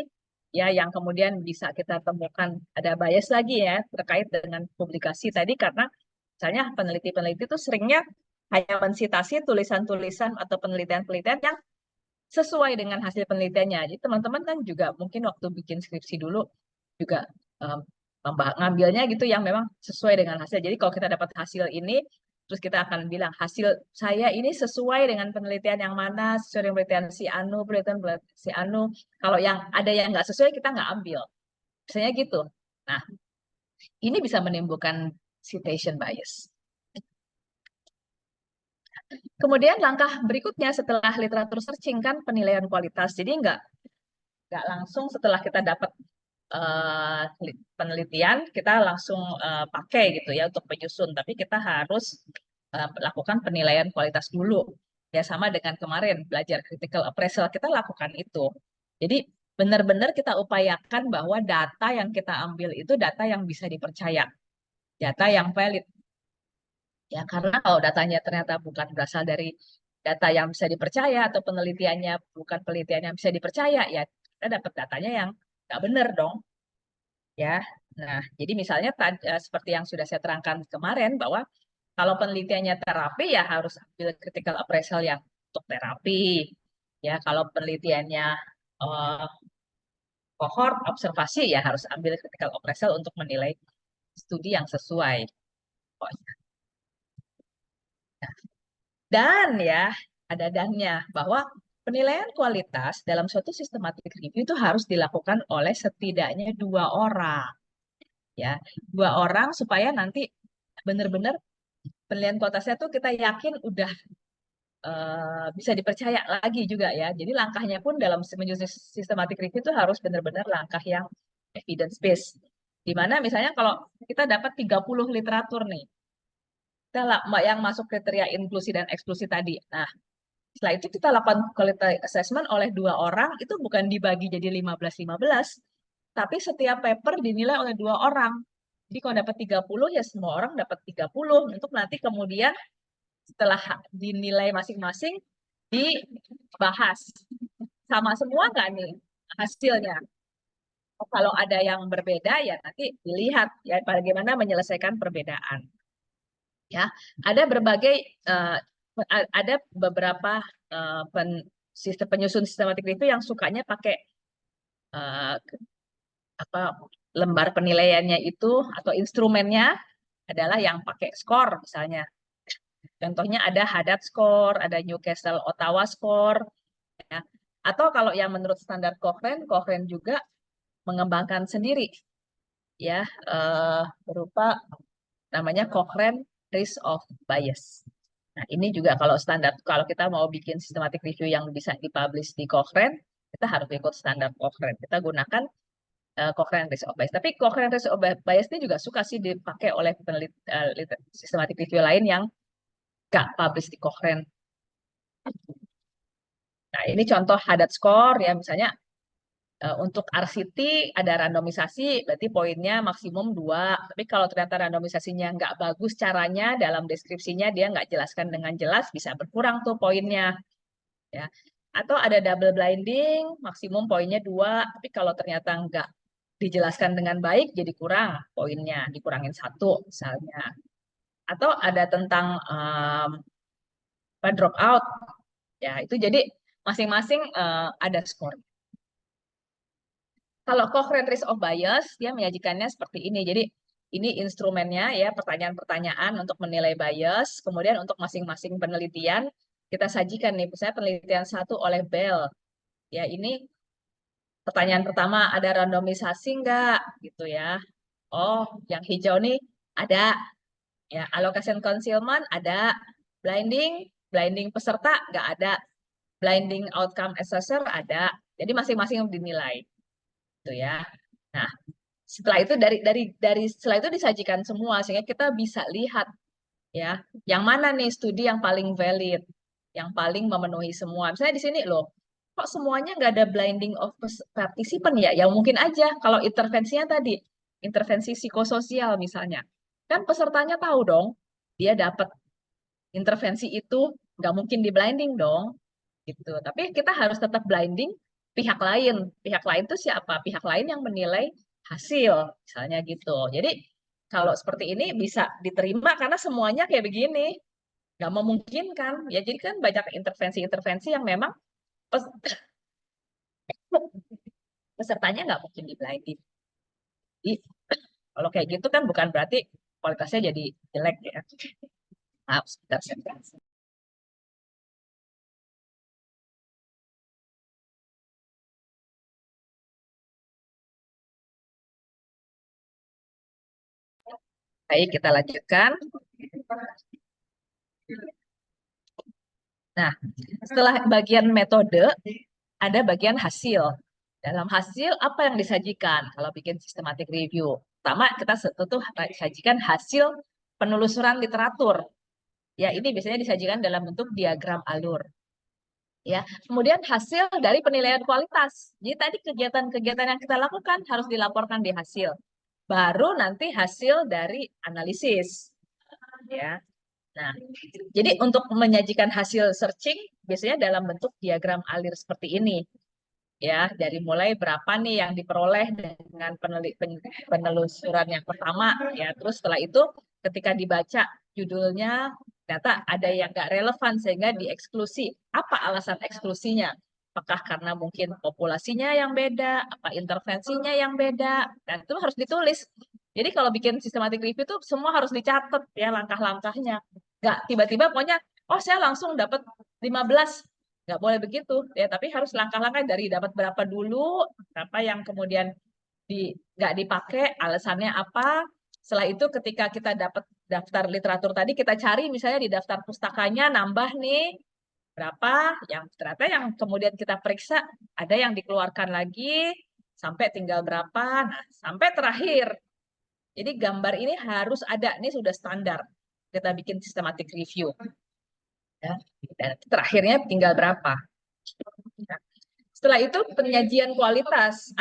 ya yang kemudian bisa kita temukan ada bias lagi ya terkait dengan publikasi tadi, karena misalnya peneliti-peneliti itu seringnya hanya mensitasi tulisan-tulisan atau penelitian-penelitian yang sesuai dengan hasil penelitiannya. Jadi teman-teman kan juga mungkin waktu bikin skripsi dulu juga em, ngambilnya gitu yang memang sesuai dengan hasil. Jadi kalau kita dapat hasil ini, terus kita akan bilang hasil saya ini sesuai dengan penelitian yang mana, sesuai dengan penelitian si Anu, penelitian si Anu. Kalau yang ada yang nggak sesuai, kita nggak ambil. Misalnya gitu. Nah, ini bisa menimbulkan citation bias. Kemudian langkah berikutnya setelah literatur searching kan penilaian kualitas. Jadi nggak langsung setelah kita dapat penelitian kita langsung pakai gitu ya untuk penyusun, tapi kita harus lakukan penilaian kualitas dulu. Ya sama dengan kemarin belajar critical appraisal, kita lakukan itu. Jadi benar-benar kita upayakan bahwa data yang kita ambil itu data yang bisa dipercaya, data yang valid. Ya, karena kalau datanya ternyata bukan berasal dari data yang bisa dipercaya atau penelitiannya bukan penelitian yang bisa dipercaya, ya kita dapat datanya yang nggak benar dong. Ya, nah jadi misalnya seperti yang sudah saya terangkan kemarin bahwa kalau penelitiannya terapi ya harus ambil critical appraisal yang untuk terapi. Ya, kalau penelitiannya eh, kohort observasi ya harus ambil critical appraisal untuk menilai studi yang sesuai. Dan ya, ada dannya bahwa penilaian kualitas dalam suatu systematic review itu harus dilakukan oleh setidaknya 2 orang. Ya, 2 orang supaya nanti benar-benar penilaian kualitasnya tuh kita yakin udah bisa dipercaya lagi juga ya. Jadi langkahnya pun dalam menyusun systematic review itu harus benar-benar langkah yang evidence based. Di mana misalnya kalau kita dapat 30 literatur nih, kita yang masuk kriteria inklusi dan eksklusi tadi. Nah, setelah itu kita lakukan quality assessment oleh 2 orang, itu bukan dibagi jadi 15-15, tapi setiap paper dinilai oleh 2 orang. Jadi kalau dapat 30 ya semua orang dapat 30 untuk nanti kemudian setelah dinilai masing-masing dibahas. Sama semua nggak nih hasilnya? Kalau ada yang berbeda ya nanti dilihat ya bagaimana menyelesaikan perbedaan. Ya, ada berbagai ada beberapa sistem penyusun sistematik review yang sukanya pakai apa lembar penilaiannya itu atau instrumennya adalah yang pakai skor misalnya. Contohnya ada Haddad Score, ada Newcastle Ottawa Score, ya. Atau kalau yang menurut standar Cochrane, Cochrane juga mengembangkan sendiri, ya, berupa namanya Cochrane Risk of Bias. Nah, ini juga kalau standar, kalau kita mau bikin systematic review yang bisa dipublish di Cochrane, kita harus ikut standar Cochrane. Kita gunakan Cochrane Risk of Bias. Tapi Cochrane Risk of Bias ini juga suka sih dipakai oleh peneliti systematic review lain yang nggak publish di Cochrane. Nah, ini contoh Haddad Score ya, misalnya untuk RCT ada randomisasi, berarti poinnya maksimum 2. Tapi kalau ternyata randomisasinya nggak bagus caranya, dalam deskripsinya dia nggak jelaskan dengan jelas, bisa berkurang tuh poinnya. Ya. Atau ada double blinding, maksimum poinnya 2. Tapi kalau ternyata nggak dijelaskan dengan baik, jadi kurang poinnya, dikurangin 1 misalnya. Atau ada tentang drop out, ya itu jadi masing-masing ada skor. Kalau Cochrane Risk of Bias, dia menyajikannya seperti ini. Jadi ini instrumennya ya, pertanyaan-pertanyaan untuk menilai bias. Kemudian untuk masing-masing penelitian, kita sajikan nih, misalnya penelitian 1 oleh Bell. Ya, ini pertanyaan pertama, ada randomisasi enggak? Gitu ya. Oh, yang hijau nih ada. Ya, allocation concealment ada. Blinding peserta enggak ada. Blinding outcome assessor ada. Jadi masing-masing dinilai. Gitu ya. Nah, setelah itu setelah itu disajikan semua sehingga kita bisa lihat ya yang mana nih studi yang paling valid, yang paling memenuhi semua. Misalnya di sini loh, kok semuanya nggak ada blinding of participant ya? Ya mungkin aja kalau intervensinya tadi intervensi psikososial misalnya, kan pesertanya tahu dong dia dapat intervensi itu nggak mungkin di blinding dong, gitu. Tapi kita harus tetap blinding pihak lain. Pihak lain itu siapa? Pihak lain yang menilai hasil, misalnya gitu. Jadi kalau seperti ini bisa diterima karena semuanya kayak begini, nggak memungkinkan. Ya jadi kan banyak intervensi-intervensi yang memang pesertanya nggak mungkin di blinding. Jadi kalau kayak gitu kan bukan berarti kualitasnya jadi jelek ya. Maaf, sebentar. Baik, kita lanjutkan. Nah, setelah bagian metode, ada bagian hasil. Dalam hasil, apa yang disajikan kalau bikin systematic review? Pertama, kita tentu sajikan hasil penelusuran literatur. Ya, ini biasanya disajikan dalam bentuk diagram alur. Ya, kemudian hasil dari penilaian kualitas. Jadi tadi kegiatan-kegiatan yang kita lakukan harus dilaporkan di hasil. Baru nanti hasil dari analisis. Ya. Nah, jadi untuk menyajikan hasil searching biasanya dalam bentuk diagram alir seperti ini. Ya, dari mulai berapa nih yang diperoleh dengan penelusuran yang pertama, ya. Terus setelah itu ketika dibaca judulnya, ternyata ada yang nggak relevan sehingga dieksklusi. Apa alasan eksklusinya? Apakah karena mungkin populasinya yang beda, apa intervensinya yang beda, dan itu harus ditulis. Jadi kalau bikin systematic review itu semua harus dicatat ya langkah-langkahnya. Nggak tiba-tiba pokoknya, oh saya langsung dapat 15. Nggak boleh begitu ya, tapi harus langkah-langkah dari dapat berapa dulu, apa yang kemudian nggak dipakai, alasannya apa. Setelah itu ketika kita dapat daftar literatur tadi, kita cari misalnya di daftar pustakanya nambah nih berapa, yang ternyata yang kemudian kita periksa ada yang dikeluarkan lagi sampai tinggal berapa, nah sampai terakhir. Jadi gambar ini harus ada, ini sudah standar kita bikin systematic review ya. Dan terakhirnya tinggal berapa. Nah, setelah itu penyajian kualitas,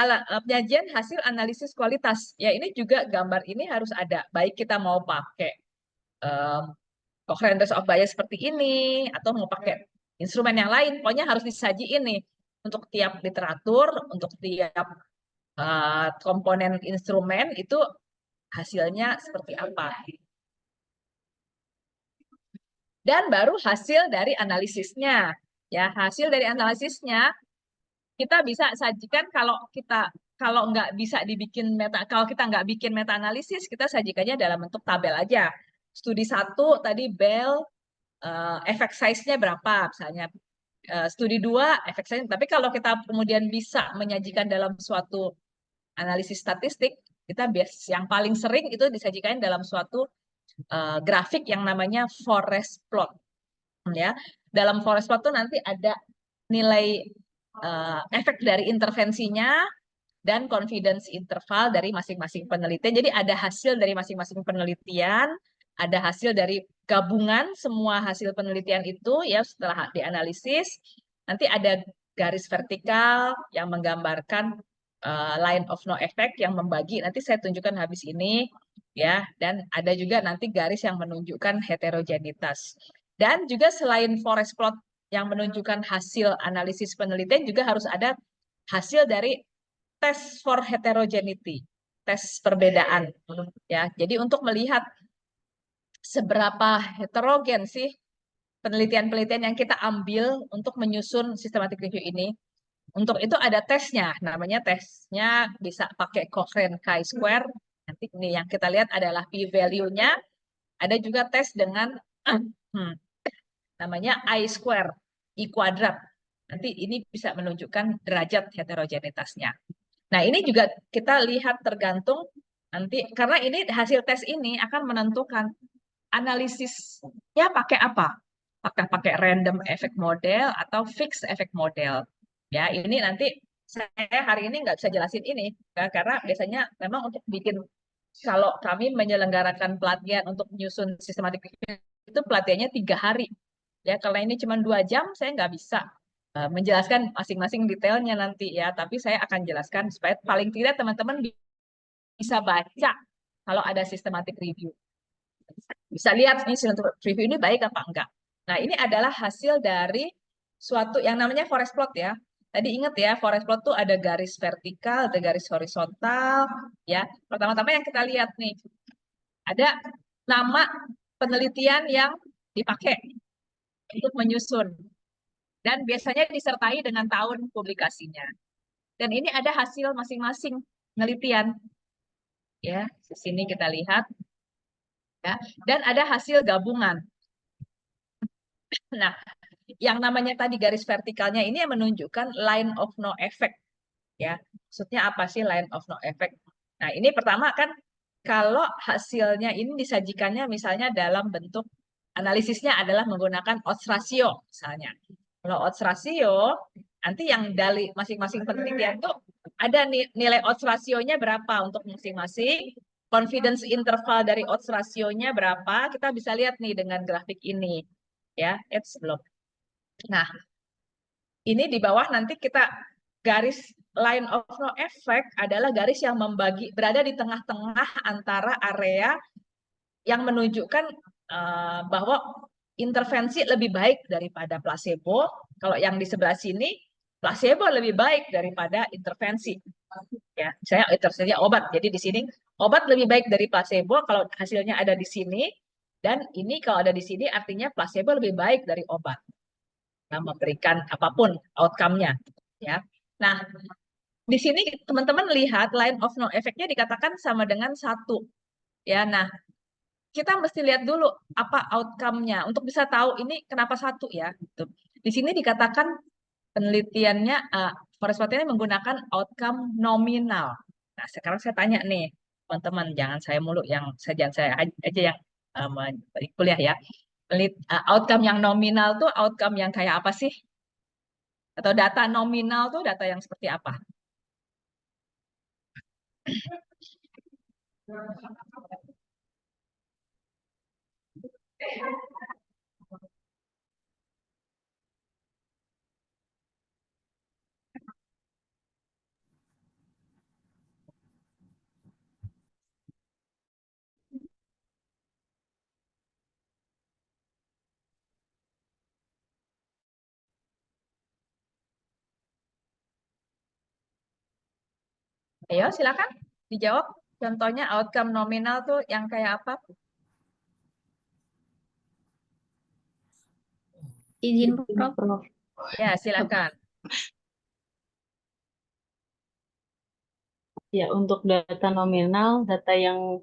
penyajian hasil analisis kualitas. Ya ini juga gambar ini harus ada, baik kita mau pakai Cochrane Test of Bias seperti ini atau mau pakai instrumen yang lain, pokoknya harus disajiin nih untuk tiap literatur, untuk tiap komponen instrumen itu hasilnya seperti apa. Dan baru hasil dari analisisnya. Ya, hasil dari analisisnya kita bisa sajikan kalau nggak bisa dibikin kalau kita nggak bikin meta analisis, kita sajikannya dalam bentuk tabel aja. Studi 1 tadi Bell efek size-nya berapa misalnya. Studi 2 efek size, tapi kalau kita kemudian bisa menyajikan dalam suatu analisis statistik, kita yang paling sering itu disajikan dalam suatu grafik yang namanya forest plot. Ya, dalam forest plot itu nanti ada nilai efek dari intervensinya dan confidence interval dari masing-masing penelitian. Jadi ada hasil dari masing-masing penelitian, ada hasil dari gabungan semua hasil penelitian itu ya setelah dianalisis, nanti ada garis vertikal yang menggambarkan line of no effect yang membagi, nanti saya tunjukkan habis ini ya, dan ada juga nanti garis yang menunjukkan heterogenitas. Dan juga selain forest plot yang menunjukkan hasil analisis penelitian, juga harus ada hasil dari tes for heterogeneity, tes perbedaan ya. Jadi untuk melihat seberapa heterogen sih penelitian-penelitian yang kita ambil untuk menyusun systematic review ini. Untuk itu ada tesnya, namanya tesnya bisa pakai Cochrane chi-square. Nanti ini yang kita lihat adalah p-value-nya. Ada juga tes dengan namanya I-square, I kuadrat. Nanti ini bisa menunjukkan derajat heterogenitasnya. Nah, ini juga kita lihat tergantung nanti, karena ini hasil tes ini akan menentukan analisisnya pakai apa. Apakah pakai random effect model atau fixed effect model. Ya, ini nanti saya hari ini nggak bisa jelasin ini, ya, karena biasanya memang untuk bikin, kalau kami menyelenggarakan pelatihan untuk menyusun systematic review, itu pelatihannya 3 hari. Ya, kalau ini cuma 2 jam, saya nggak bisa menjelaskan masing-masing detailnya nanti ya, tapi saya akan jelaskan supaya paling tidak teman-teman bisa baca kalau ada systematic review. Bisa lihat ini systematic review ini baik apa enggak. Nah, ini adalah hasil dari suatu yang namanya forest plot ya. Tadi ingat ya, forest plot tuh ada garis vertikal, ada garis horizontal ya. Pertama-tama yang kita lihat nih, ada nama penelitian yang dipakai untuk menyusun. Dan biasanya disertai dengan tahun publikasinya. Dan ini ada hasil masing-masing penelitian. Ya, di sini kita lihat. Ya, dan ada hasil gabungan. Nah, yang namanya tadi garis vertikalnya ini yang menunjukkan line of no effect. Ya, maksudnya apa sih line of no effect? Nah, ini pertama kan kalau hasilnya ini disajikannya misalnya dalam bentuk analisisnya adalah menggunakan odds ratio misalnya. Kalau odds ratio, nanti yang dari masing-masing penelitian itu ada nilai odds ratio-nya berapa untuk masing-masing, confidence interval dari odds ratio-nya berapa, kita bisa lihat nih dengan grafik ini. Ya, belum. Nah, ini di bawah nanti kita garis line of no effect adalah garis yang berada di tengah-tengah antara area yang menunjukkan bahwa intervensi lebih baik daripada placebo. Kalau yang di sebelah sini, placebo lebih baik daripada intervensi. Ya, saya intervensinya obat. Jadi di sini obat lebih baik dari placebo kalau hasilnya ada di sini, dan ini kalau ada di sini artinya placebo lebih baik dari obat. memberikan apapun outcome-nya, ya. Nah, di sini teman-teman lihat line of no effect-nya dikatakan sama dengan 1, ya. Nah, kita mesti lihat dulu apa outcome-nya untuk bisa tahu ini kenapa 1, ya. Gitu. Di sini dikatakan penelitiannya Forest Water menggunakan outcome nominal. Nah, sekarang saya tanya nih, teman-teman, jangan saya mulu yang jangan saya aja yang kuliah, ya. Outcome yang nominal tuh outcome yang kayak apa sih? Atau data nominal tuh data yang seperti apa? Ayo, silakan dijawab. Contohnya outcome nominal tuh yang kayak apa? Izin, Prof. Prof. Ya, silakan. Ya, untuk data nominal, data yang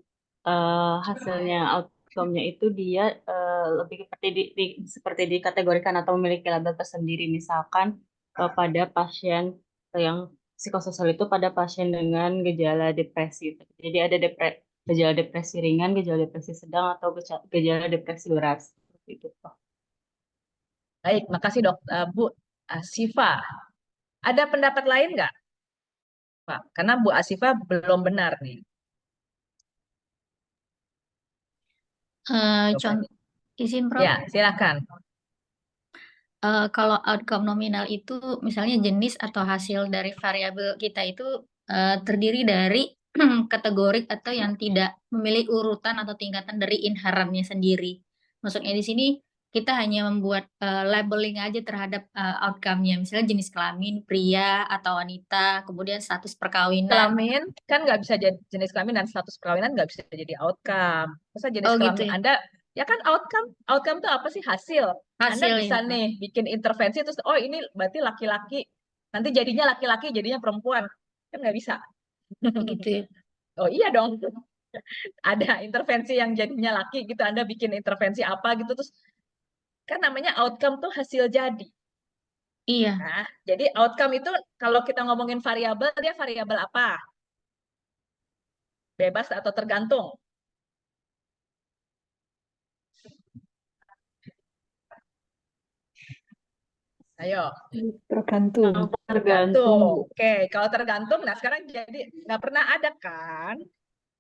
hasilnya outcome-nya itu dia lebih seperti dikategorikan atau memiliki label tersendiri. Misalkan pada pasien yang psikososial itu pada pasien dengan gejala depresi. Jadi ada gejala depresi ringan, gejala depresi sedang, atau gejala depresi berat. Seperti itu, Prof. Baik, makasih Bu Asifa. Ada pendapat lain nggak, Pak? Karena Bu Asifa belum benar nih. Jawabannya. Izin, Prof. Ya, silakan. Kalau outcome nominal itu misalnya jenis atau hasil dari variabel kita itu terdiri dari kategori atau yang tidak memiliki urutan atau tingkatan dari inherannya sendiri. Maksudnya di sini kita hanya membuat labeling aja terhadap outcome-nya, misalnya jenis kelamin, pria atau wanita, kemudian status perkawinan. Kelamin kan nggak bisa jadi jenis kelamin dan status perkawinan nggak bisa jadi outcome. Masa jenis Oh gitu kelamin ya. Anda ya kan outcome itu apa sih? Hasil. Anda Hasil bisa ya. nih bikin intervensi terus oh ini berarti laki-laki, nanti jadinya laki-laki jadinya perempuan, kan nggak bisa. Gitu ya. Oh iya dong, ada intervensi yang jadinya laki gitu, Anda bikin intervensi apa gitu terus kan namanya outcome tuh hasil jadi. Iya. Nah, jadi outcome itu kalau kita ngomongin variabel, dia variabel apa? Bebas atau tergantung? Ayo. Tergantung. Tergantung. Oke, kalau tergantung, nah sekarang jadi nggak pernah ada kan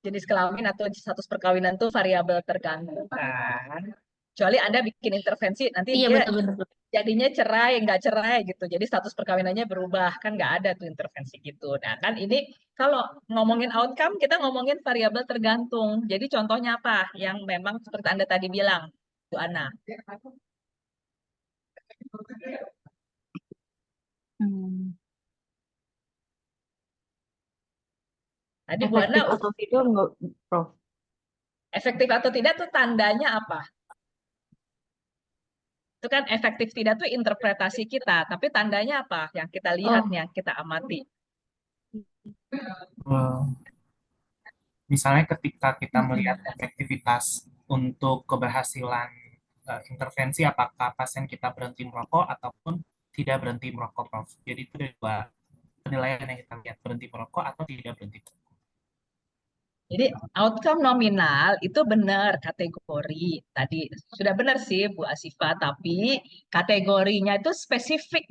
jenis kelamin atau status perkawinan tuh variabel tergantung kan. Kecuali Anda bikin intervensi, nanti Iya dia betul-betul. jadinya cerai, nggak cerai gitu. Jadi status perkawinannya berubah, kan nggak ada tuh intervensi gitu. Nah kan ini kalau ngomongin outcome, kita ngomongin variabel tergantung. Jadi contohnya apa? Yang memang seperti Anda tadi bilang, Bu Ana. Hmm. Tadi Bu Ana, Efektif atau tidak enggak, Prof? efektif atau tidak tuh tandanya apa? Itu kan efektif tidak tuh interpretasi kita, tapi tandanya apa? Yang kita lihat, Oh, yang kita amati. Eh, Misalnya ketika kita melihat efektivitas untuk keberhasilan intervensi, apakah pasien kita berhenti merokok ataupun tidak berhenti merokok, Prof. Jadi itu ada dua penilaian yang kita lihat, berhenti merokok atau tidak berhenti merokok. Jadi outcome nominal itu benar kategori. Tadi sudah benar sih Bu Asifa, tapi kategorinya itu spesifik.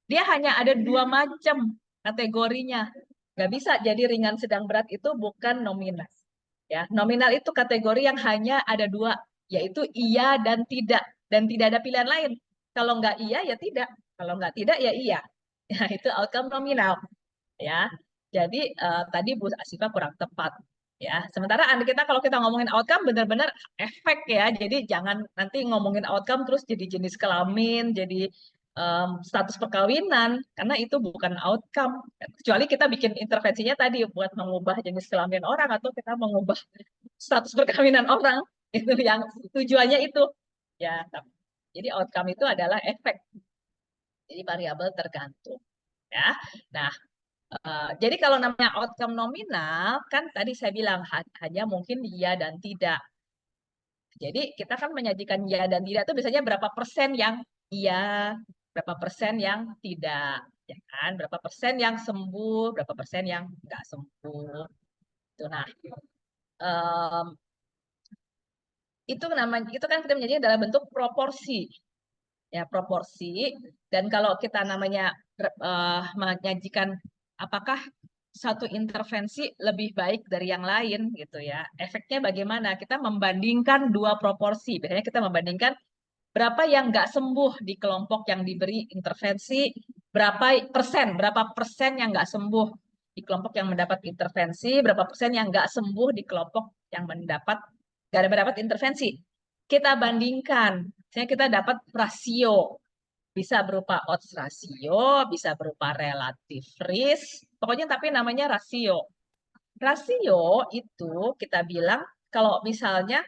Dia hanya ada 2 macam kategorinya. Nggak bisa jadi ringan sedang berat itu bukan nominal. Ya, nominal itu kategori yang hanya ada 2, yaitu iya dan tidak. Dan tidak ada pilihan lain. Kalau nggak iya ya tidak. Kalau nggak tidak ya iya. Ya, itu outcome nominal. Ya, jadi tadi Bu Asifa kurang tepat. Ya, sementara kita kalau kita ngomongin outcome benar-benar efek ya. Jadi jangan nanti ngomongin outcome terus jadi jenis kelamin, jadi status perkawinan, karena itu bukan outcome. Kecuali kita bikin intervensinya tadi buat mengubah jenis kelamin orang atau kita mengubah status perkawinan orang. Itu yang tujuannya itu. Ya, jadi outcome itu adalah efek. Jadi variabel tergantung ya. Nah, jadi kalau namanya outcome nominal kan tadi saya bilang hanya mungkin iya dan tidak. Jadi kita kan menyajikan iya dan tidak itu biasanya berapa persen yang iya, berapa persen yang tidak, ya kan? Berapa persen yang sembuh, berapa persen yang nggak sembuh. Itu nah, em, itu namanya itu kan kita menyajikan dalam bentuk proporsi, ya proporsi. Dan kalau kita namanya menyajikan apakah satu intervensi lebih baik dari yang lain gitu ya. Efeknya bagaimana? Kita membandingkan dua proporsi. Biasanya kita membandingkan berapa yang nggak sembuh di kelompok yang diberi intervensi, berapa persen yang nggak sembuh di kelompok yang mendapat intervensi, berapa persen yang nggak sembuh di kelompok yang nggak mendapat intervensi. Kita bandingkan, misalnya kita dapat rasio, bisa berupa odds rasio, bisa berupa relative risk, pokoknya tapi namanya rasio. Rasio itu kita bilang kalau misalnya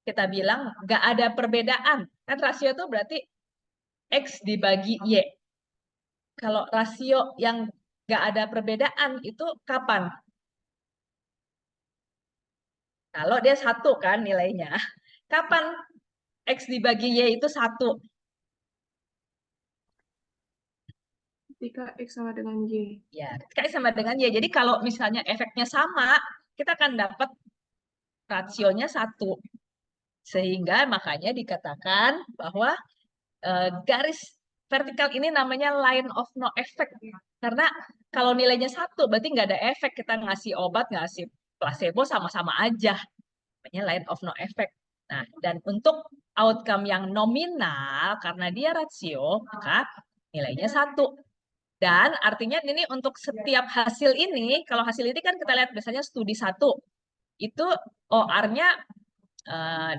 kita bilang nggak ada perbedaan. Kan rasio itu berarti X dibagi Y. Kalau rasio yang nggak ada perbedaan itu kapan? Kalau dia satu kan nilainya. Kapan X dibagi Y itu satu? Ketika X sama dengan Y. Ya, ketika X sama dengan Y. Jadi kalau misalnya efeknya sama, kita akan dapat rasionya satu. Sehingga makanya dikatakan bahwa garis vertikal ini namanya line of no effect. Karena kalau nilainya satu, berarti nggak ada efek. Kita ngasih obat, ngasih placebo sama-sama aja. Namanya line of no effect. Nah, dan untuk outcome yang nominal, karena dia rasio, maka nilainya satu. Dan artinya ini untuk setiap hasil ini, kalau hasil ini kan kita lihat biasanya studi satu, itu OR-nya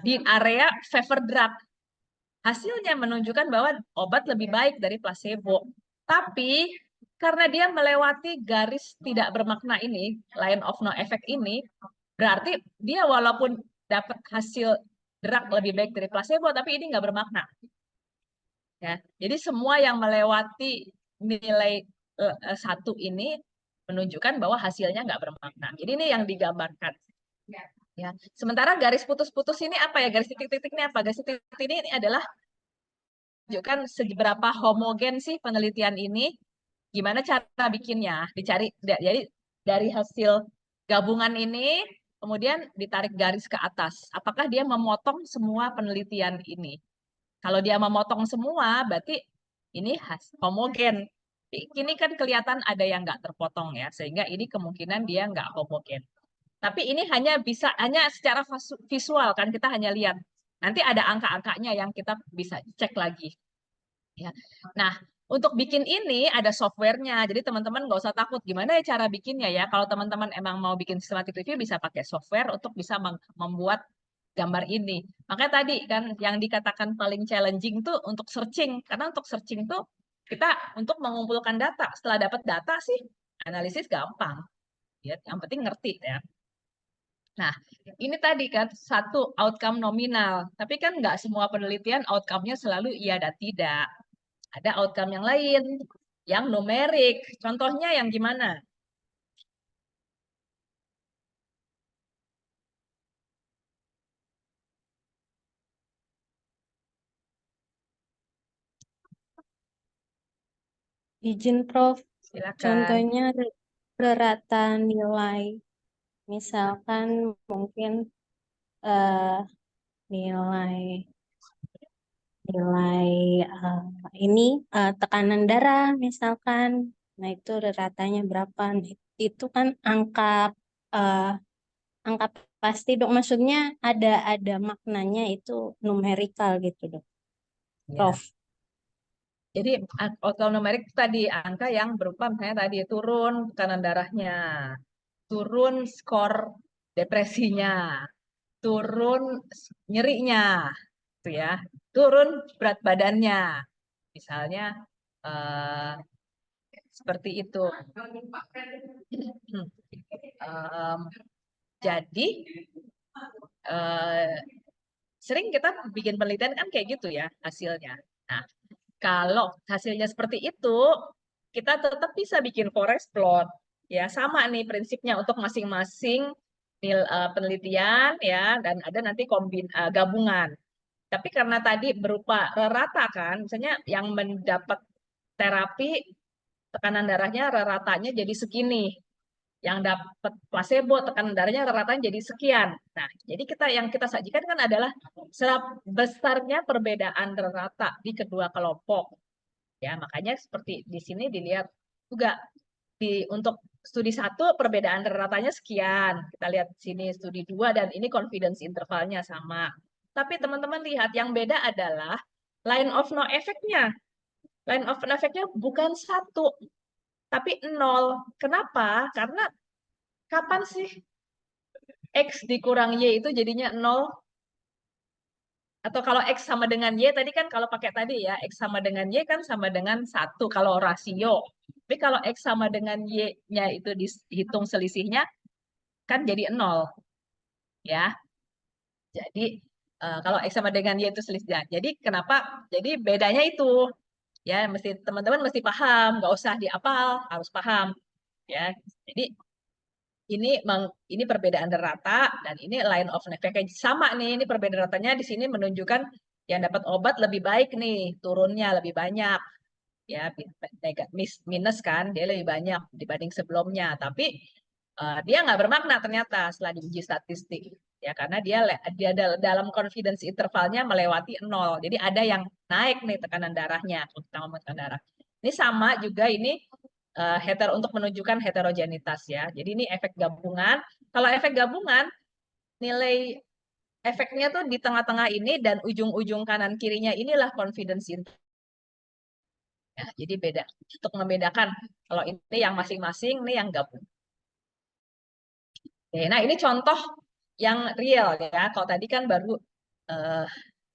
di area favor drug. Hasilnya menunjukkan bahwa obat lebih baik dari placebo. Tapi karena dia melewati garis tidak bermakna ini, line of no effect ini, berarti dia walaupun dapat hasil drug lebih baik dari placebo, tapi ini nggak bermakna. Ya, jadi semua yang melewati nilai satu ini menunjukkan bahwa hasilnya nggak bermakna. Jadi ini yang digambarkan. Ya. Sementara garis putus-putus ini apa ya? Garis titik-titik ini apa? Garis titik-titik ini adalah menunjukkan seberapa homogen sih penelitian ini. Gimana cara bikinnya? Dicari, jadi dari hasil gabungan ini, kemudian ditarik garis ke atas. Apakah dia memotong semua penelitian ini? Kalau dia memotong semua, berarti ini homogen. Ini kan kelihatan ada yang nggak terpotong ya, sehingga ini kemungkinan dia nggak homogen. Tapi ini hanya secara visual kan kita hanya lihat. Nanti ada angka-angkanya yang kita bisa cek lagi. Ya. Nah, untuk bikin ini ada softwarenya. Jadi teman-teman nggak usah takut gimana ya cara bikinnya ya. Kalau teman-teman emang mau bikin systematic review bisa pakai software untuk bisa membuat gambar ini. Makanya tadi kan yang dikatakan paling challenging tuh untuk searching. Karena untuk searching tuh kita untuk mengumpulkan data. Setelah dapat data sih analisis gampang. Ya, yang penting ngerti ya. Nah, ini tadi kan satu outcome nominal. Tapi kan nggak semua penelitian outcome-nya selalu iya dan tidak. Ada outcome yang lain, yang numerik. Contohnya yang gimana? Izin Prof, Silakan. contohnya rata nilai. Misalkan mungkin eh, nilai ini tekanan darah misalkan. Nah, itu ratanya berapa? Nah, itu kan eh, angka pasti dok. Maksudnya ada maknanya itu numerikal gitu dok. Ya. Prof. Jadi outcome numerik tadi angka yang berupa misalnya tadi turun tekanan darahnya, turun skor depresinya, turun nyerinya, gitu ya, turun berat badannya, misalnya seperti itu. Jadi sering kita bikin penelitian kan kayak gitu ya hasilnya. Nah, Kalau hasilnya seperti itu, kita tetap bisa bikin forest plot. Ya, sama nih prinsipnya untuk masing-masing penelitian ya, dan ada nanti gabungan. Tapi karena tadi berupa rata kan, misalnya yang mendapat terapi tekanan darahnya ratanya jadi segini, yang dapat placebo tekanan darahnya ratanya jadi sekian. Nah, jadi yang kita sajikan kan adalah besarnya perbedaan rata di kedua kelompok. Ya, makanya seperti di sini dilihat juga untuk studi 1 perbedaan ratanya sekian. Kita lihat sini studi 2 dan ini confidence intervalnya sama. Tapi teman-teman lihat yang beda adalah line of no effect-nya. Line of no effect-nya bukan 1, tapi 0. Kenapa? Karena kapan sih X dikurang Y itu jadinya 0? Atau kalau X sama dengan Y, tadi kan kalau pakai tadi ya, X sama dengan Y kan sama dengan 1 kalau rasio. Tapi kalau X sama dengan Y-nya itu dihitung selisihnya, kan jadi 0. Ya. Jadi, kalau X sama dengan Y itu selisihnya. Jadi, kenapa? Jadi, bedanya itu. Ya, teman-teman mesti paham, nggak usah dihafal, harus paham. Ya, jadi ini perbedaan rata dan ini line of effect sama nih, ini perbedaan ratanya di sini menunjukkan yang dapat obat lebih baik nih, turunnya lebih banyak. Ya, minus kan, dia lebih banyak dibanding sebelumnya, tapi dia nggak bermakna ternyata setelah diuji statistik. Ya, karena dia dalam confidence intervalnya melewati 0. Jadi ada yang naik nih tekanan darahnya, kita ngomong tekanan darah. Ini sama juga ini untuk menunjukkan heterogenitas ya. Jadi ini efek gabungan. Kalau efek gabungan, nilai efeknya tuh di tengah-tengah ini dan ujung-ujung kanan kirinya inilah confidence interval. Ya, jadi beda. Untuk membedakan kalau ini yang masing-masing, ini yang gabung. Oke, nah ini contoh yang real ya. Kalau tadi kan baru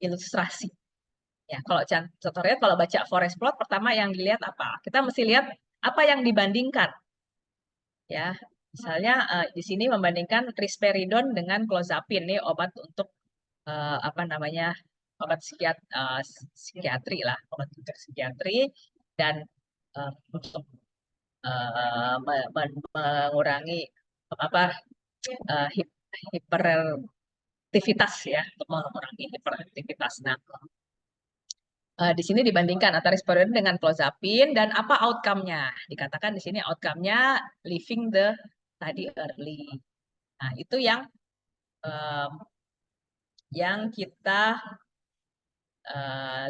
ilustrasi. Ya, kalau contoh real, kalau baca forest plot, pertama yang dilihat apa? Kita mesti lihat apa yang dibandingkan. Ya, misalnya di sini membandingkan risperidon dengan clozapin, nih obat untuk apa namanya, obat psikiatri lah, obat untuk psikiatri dan untuk mengurangi hiperaktivitas ya, untuk mengurangi hiperaktivitas. Nah, di sini dibandingkan antara risperidon dengan clozapin dan apa outcome-nya. Dikatakan di sini outcome-nya leaving the study early. Nah, itu yang kita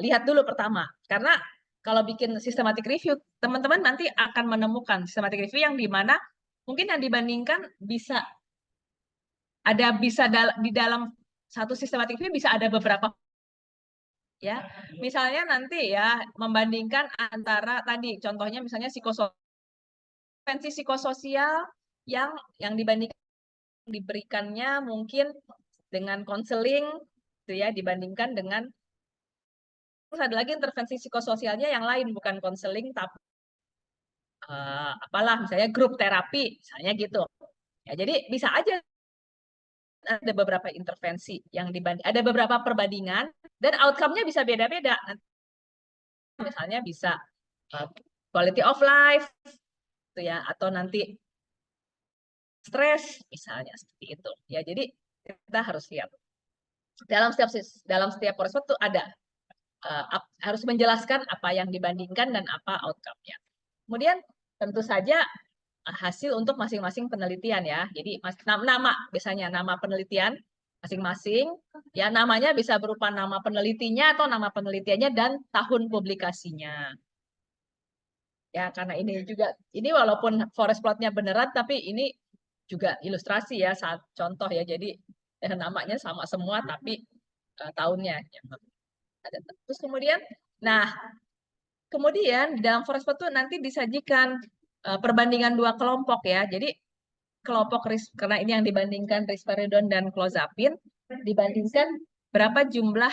lihat dulu pertama. Karena kalau bikin systematic review, teman-teman nanti akan menemukan systematic review yang di mana mungkin yang dibandingkan bisa di dalam satu systematic review bisa ada beberapa ya. Misalnya nanti ya membandingkan antara tadi contohnya misalnya psikososial yang diberikannya mungkin dengan konseling gitu ya, dibandingkan dengan terus ada lagi intervensi psikososialnya yang lain, bukan konseling tapi apalah misalnya grup terapi misalnya gitu ya. Jadi bisa aja ada beberapa intervensi yang ada beberapa perbandingan dan outcome-nya bisa beda-beda. Misalnya bisa quality of life gitu ya, atau nanti stres misalnya seperti itu ya. Jadi kita harus lihat dalam setiap proses itu ada harus menjelaskan apa yang dibandingkan dan apa outcome-nya. Kemudian tentu saja hasil untuk masing-masing penelitian ya. Jadi biasanya nama penelitian masing-masing ya, namanya bisa berupa nama penelitinya atau nama penelitiannya dan tahun publikasinya. Ya, karena ini walaupun forest plot-nya beneran tapi ini juga ilustrasi ya, saat contoh ya. Jadi namanya sama semua tapi tahunnya ya. Terus kemudian di dalam forest plot itu nanti disajikan perbandingan dua kelompok ya. Jadi kelompok karena ini yang dibandingkan risperidon dan clozapin, dibandingkan berapa jumlah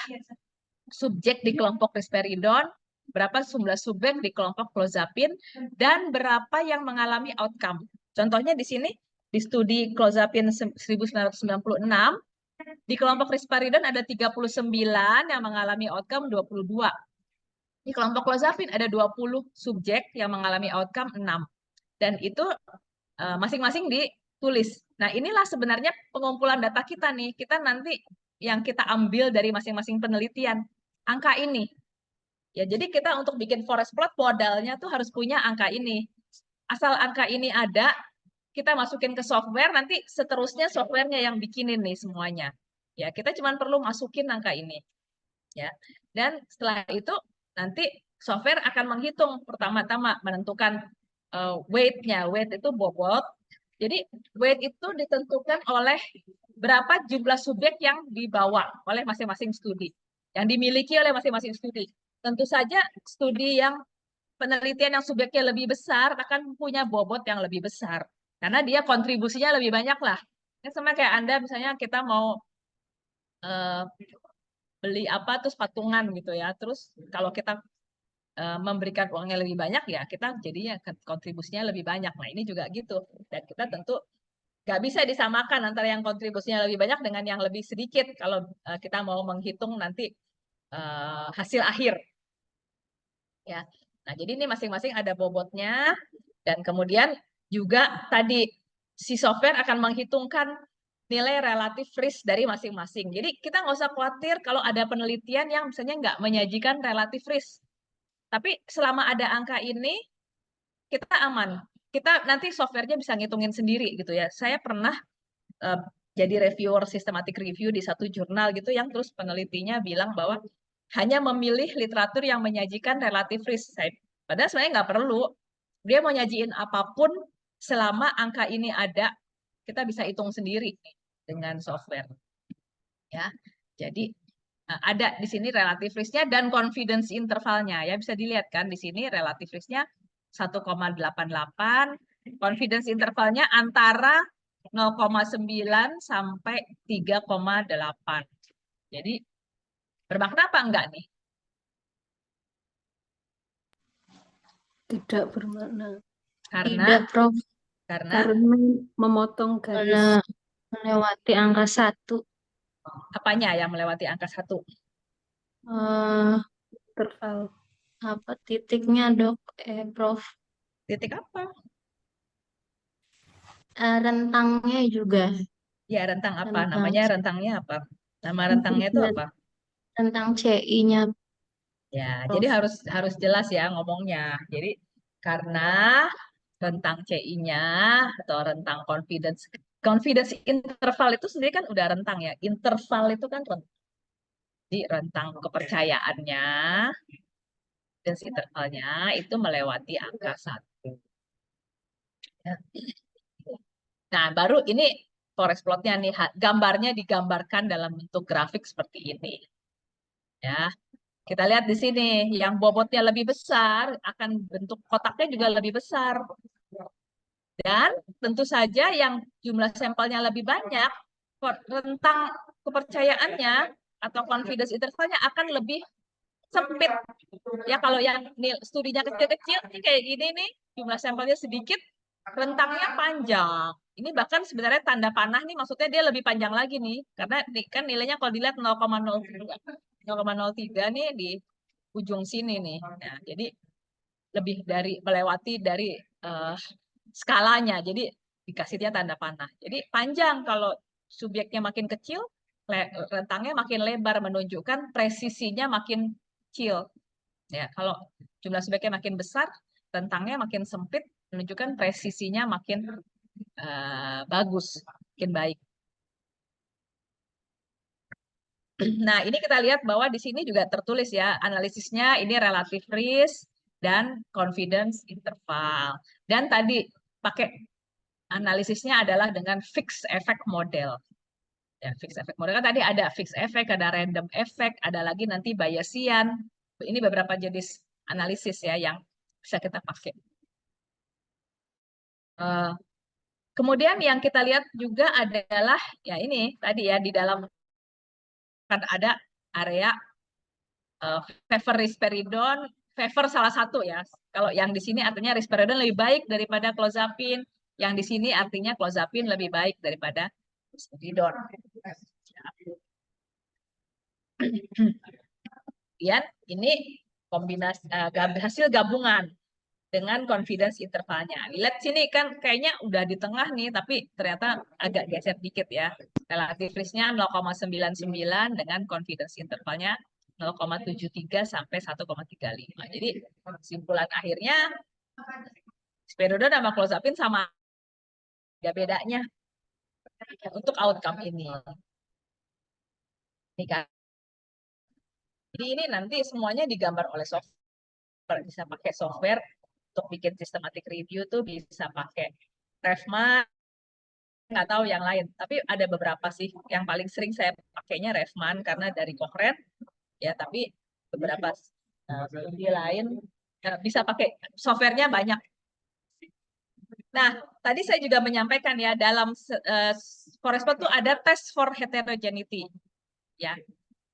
subjek di kelompok risperidon, berapa jumlah subjek di kelompok clozapin, dan berapa yang mengalami outcome. Contohnya di sini di studi clozapin 1996 di kelompok risperidon ada 39 yang mengalami outcome 22. Di kelompok clozapine ada 20 subjek yang mengalami outcome 6. Dan itu masing-masing ditulis. Nah, inilah sebenarnya pengumpulan data kita nih. Kita nanti yang kita ambil dari masing-masing penelitian. Angka ini. Ya, jadi kita untuk bikin forest plot modalnya tuh harus punya angka ini. Asal angka ini ada, kita masukin ke software, nanti seterusnya softwarenya yang bikinin nih semuanya. Ya, kita cuma perlu masukin angka ini. Ya. Dan setelah itu nanti software akan menghitung pertama-tama menentukan weight-nya. Weight itu bobot. Jadi weight itu ditentukan oleh berapa jumlah subjek yang dibawa oleh masing-masing studi, yang dimiliki oleh masing-masing studi. Tentu saja studi yang penelitian yang subjeknya lebih besar akan punya bobot yang lebih besar. Karena dia kontribusinya lebih banyak lah. Ya, sama kayak Anda misalnya kita mau beli apa terus patungan gitu ya. Terus kalau kita memberikan uangnya lebih banyak ya kita jadinya kontribusinya lebih banyak. Nah ini juga gitu. Dan kita tentu nggak bisa disamakan antara yang kontribusinya lebih banyak dengan yang lebih sedikit kalau kita mau menghitung nanti hasil akhir. Ya. Nah, jadi ini masing-masing ada bobotnya dan kemudian juga tadi si software akan menghitungkan nilai relatif risk dari masing-masing. Jadi kita nggak usah khawatir kalau ada penelitian yang misalnya nggak menyajikan relatif risk. Tapi selama ada angka ini, kita aman. Kita nanti softwarenya bisa ngitungin sendiri gitu ya. Saya pernah jadi reviewer systematic review di satu jurnal gitu yang terus penelitinya bilang bahwa hanya memilih literatur yang menyajikan relatif risk. Padahal sebenarnya nggak perlu. Dia mau nyajiin apapun selama angka ini ada, kita bisa hitung sendiri dengan software. Ya, jadi ada di sini relatif risk-nya dan confidence intervalnya. Ya bisa dilihat kan di sini relatif risk-nya 1,88, confidence intervalnya antara 0,9 sampai 3,8. Jadi bermakna apa enggak nih? Tidak bermakna. Karena Tidak, Prof. karena Karena memotong garis. Melewati angka 1. apanya yang melewati angka 1? Interval. Apa titiknya, Dok? Prof. Titik apa? Rentangnya juga. Ya, rentang apa? Rentang. Namanya rentangnya apa? Nama rentangnya itu apa? Rentang CI-nya, Ya, Prof. jadi harus jelas ya ngomongnya. Jadi karena rentang CI-nya atau rentang confidence interval itu sendiri kan udah rentang ya. Interval itu kan rentang. Jadi rentang kepercayaannya dan intervalnya itu melewati angka 1. Ya. Nah, baru ini forest plotnya nih, gambarnya digambarkan dalam bentuk grafik seperti ini. Ya, kita lihat di sini, yang bobotnya lebih besar akan bentuk kotaknya juga lebih besar. Dan tentu saja yang jumlah sampelnya lebih banyak, rentang kepercayaannya atau confidence intervalnya akan lebih sempit. Ya kalau yang studinya kecil-kecil, ini kayak gini nih, jumlah sampelnya sedikit, rentangnya panjang. Ini bahkan sebenarnya tanda panah nih maksudnya dia lebih panjang lagi nih. Karena kan nilainya kalau dilihat 0,03 nih di ujung sini nih. Nah, jadi lebih dari melewati dari skalanya. Jadi dikasihnya tanda panah. Jadi panjang kalau subjeknya makin kecil, rentangnya makin lebar menunjukkan presisinya makin kecil. Ya, kalau jumlah subjeknya makin besar, rentangnya makin sempit menunjukkan presisinya makin bagus, makin baik. Nah, ini kita lihat bahwa di sini juga tertulis ya, analisisnya ini relative risk dan confidence interval. Dan tadi pakai analisisnya adalah dengan fixed effect model. Ya, fixed effect model kan tadi ada fixed effect, ada random effect, ada lagi nanti Bayesian. Ini beberapa jenis analisis ya yang bisa kita pakai. Kemudian yang kita lihat juga adalah ya ini tadi ya di dalam kan ada area favor risperidon, favor salah satu ya. Kalau yang di sini artinya risperidon lebih baik daripada clozapine, yang di sini artinya clozapine lebih baik daripada risperidon. Kemudian ini kombinasi hasil gabungan dengan confidence intervalnya. Lihat sini kan kayaknya udah di tengah nih, tapi ternyata agak geser dikit ya. Relative risk-nya 0,99 dengan confidence intervalnya 0,73 sampai 1,35. Jadi kesimpulan akhirnya risperidone sama clozapine sama, ada bedanya untuk outcome ini. Ini kan. Jadi ini nanti semuanya digambar oleh software. Bisa pakai software untuk bikin systematic review tuh bisa pakai Refman, nggak tahu yang lain. Tapi ada beberapa sih. Yang paling sering saya pakainya Refman karena dari Cochrane. Ya, tapi beberapa studi lain bisa pakai softwarenya banyak. Nah, tadi saya juga menyampaikan ya dalam Forest tuh ada test for heterogeneity. Ya,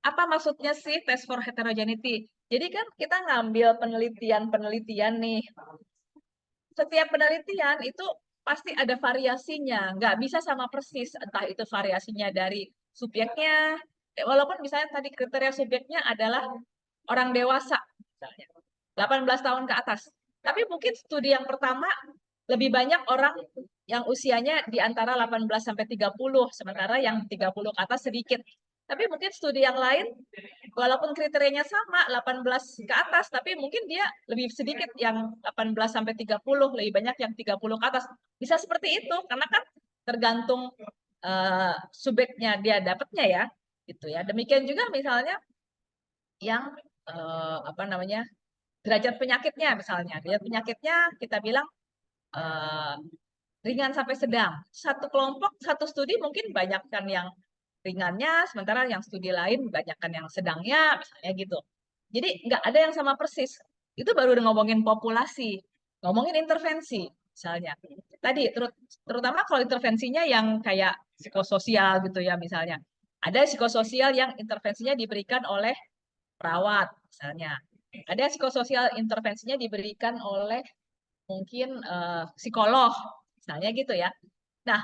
apa maksudnya sih test for heterogeneity? Jadi kan kita ngambil penelitian nih. Setiap penelitian itu pasti ada variasinya, nggak bisa sama persis. Entah itu variasinya dari subjeknya, walaupun misalnya tadi kriteria subjeknya adalah orang dewasa, misalnya 18 tahun ke atas. Tapi mungkin studi yang pertama lebih banyak orang yang usianya di antara 18 sampai 30, sementara yang 30 ke atas sedikit. Tapi mungkin studi yang lain, walaupun kriterianya sama, 18 ke atas, tapi mungkin dia lebih sedikit yang 18 sampai 30, lebih banyak yang 30 ke atas. Bisa seperti itu, karena kan tergantung subjeknya dia dapatnya ya. Gitu ya. Demikian juga misalnya yang derajat penyakitnya misalnya. Derajat penyakitnya kita bilang ringan sampai sedang. Satu kelompok, satu studi mungkin banyakkan yang ringannya, sementara yang studi lain banyakkan yang sedangnya, misalnya gitu. Jadi nggak ada yang sama persis. Itu baru ngomongin populasi, ngomongin intervensi, misalnya. Tadi terutama kalau intervensinya yang kayak psikososial gitu ya misalnya. Ada psikososial yang intervensinya diberikan oleh perawat, misalnya. Ada psikososial intervensinya diberikan oleh mungkin psikolog, misalnya gitu ya. Nah,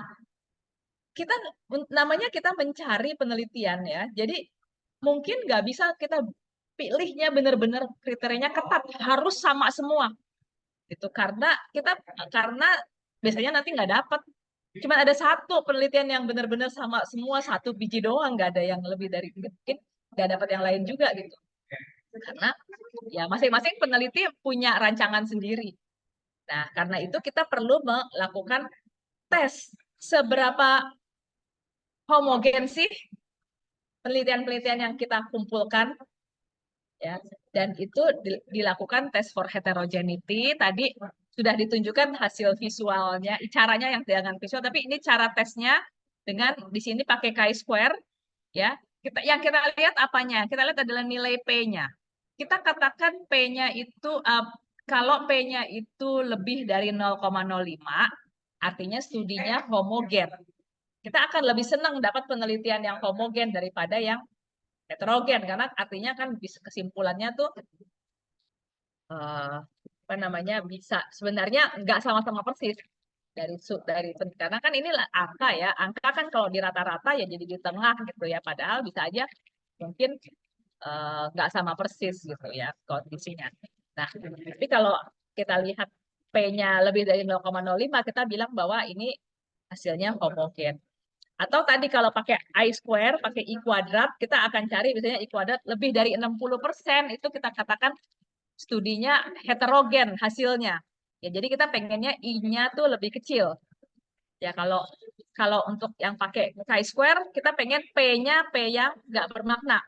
namanya kita mencari penelitian ya. Jadi mungkin nggak bisa kita pilihnya benar-benar kriterianya ketat, harus sama semua. Gitu karena biasanya nanti nggak dapat. Cuma ada satu penelitian yang benar-benar sama semua, satu biji doang, nggak ada yang lebih dari mungkin nggak dapat yang lain juga gitu. Karena ya masing-masing peneliti punya rancangan sendiri. Nah, karena itu kita perlu melakukan tes seberapa homogen sih penelitian-penelitian yang kita kumpulkan, ya. Dan itu dilakukan tes for heterogeneity. Tadi sudah ditunjukkan hasil visualnya, caranya yang dengan visual, tapi ini cara tesnya dengan di sini pakai chi-square, ya. Yang kita lihat apanya? Kita lihat adalah nilai P-nya. Kita katakan P-nya itu kalau P-nya itu lebih dari 0,05, artinya studinya homogen. Kita akan lebih senang dapat penelitian yang homogen daripada yang heterogen, karena artinya kan bisa kesimpulannya tuh bisa sebenarnya nggak sama-sama persis dari karena kan ini angka ya, angka kan kalau di rata-rata ya jadi di tengah gitu ya, padahal bisa aja mungkin nggak sama persis gitu ya kondisinya. Nah, tapi kalau kita lihat P-nya lebih dari 0,05, kita bilang bahwa ini hasilnya homogen. Atau tadi kalau pakai I-square, pakai I kuadrat, kita akan cari misalnya I kuadrat lebih dari 60%, itu kita katakan studinya heterogen hasilnya. Ya, jadi kita pengennya I-nya tuh lebih kecil. Ya, kalau untuk yang pakai chi-square, kita pengen P-nya P yang nggak bermakna.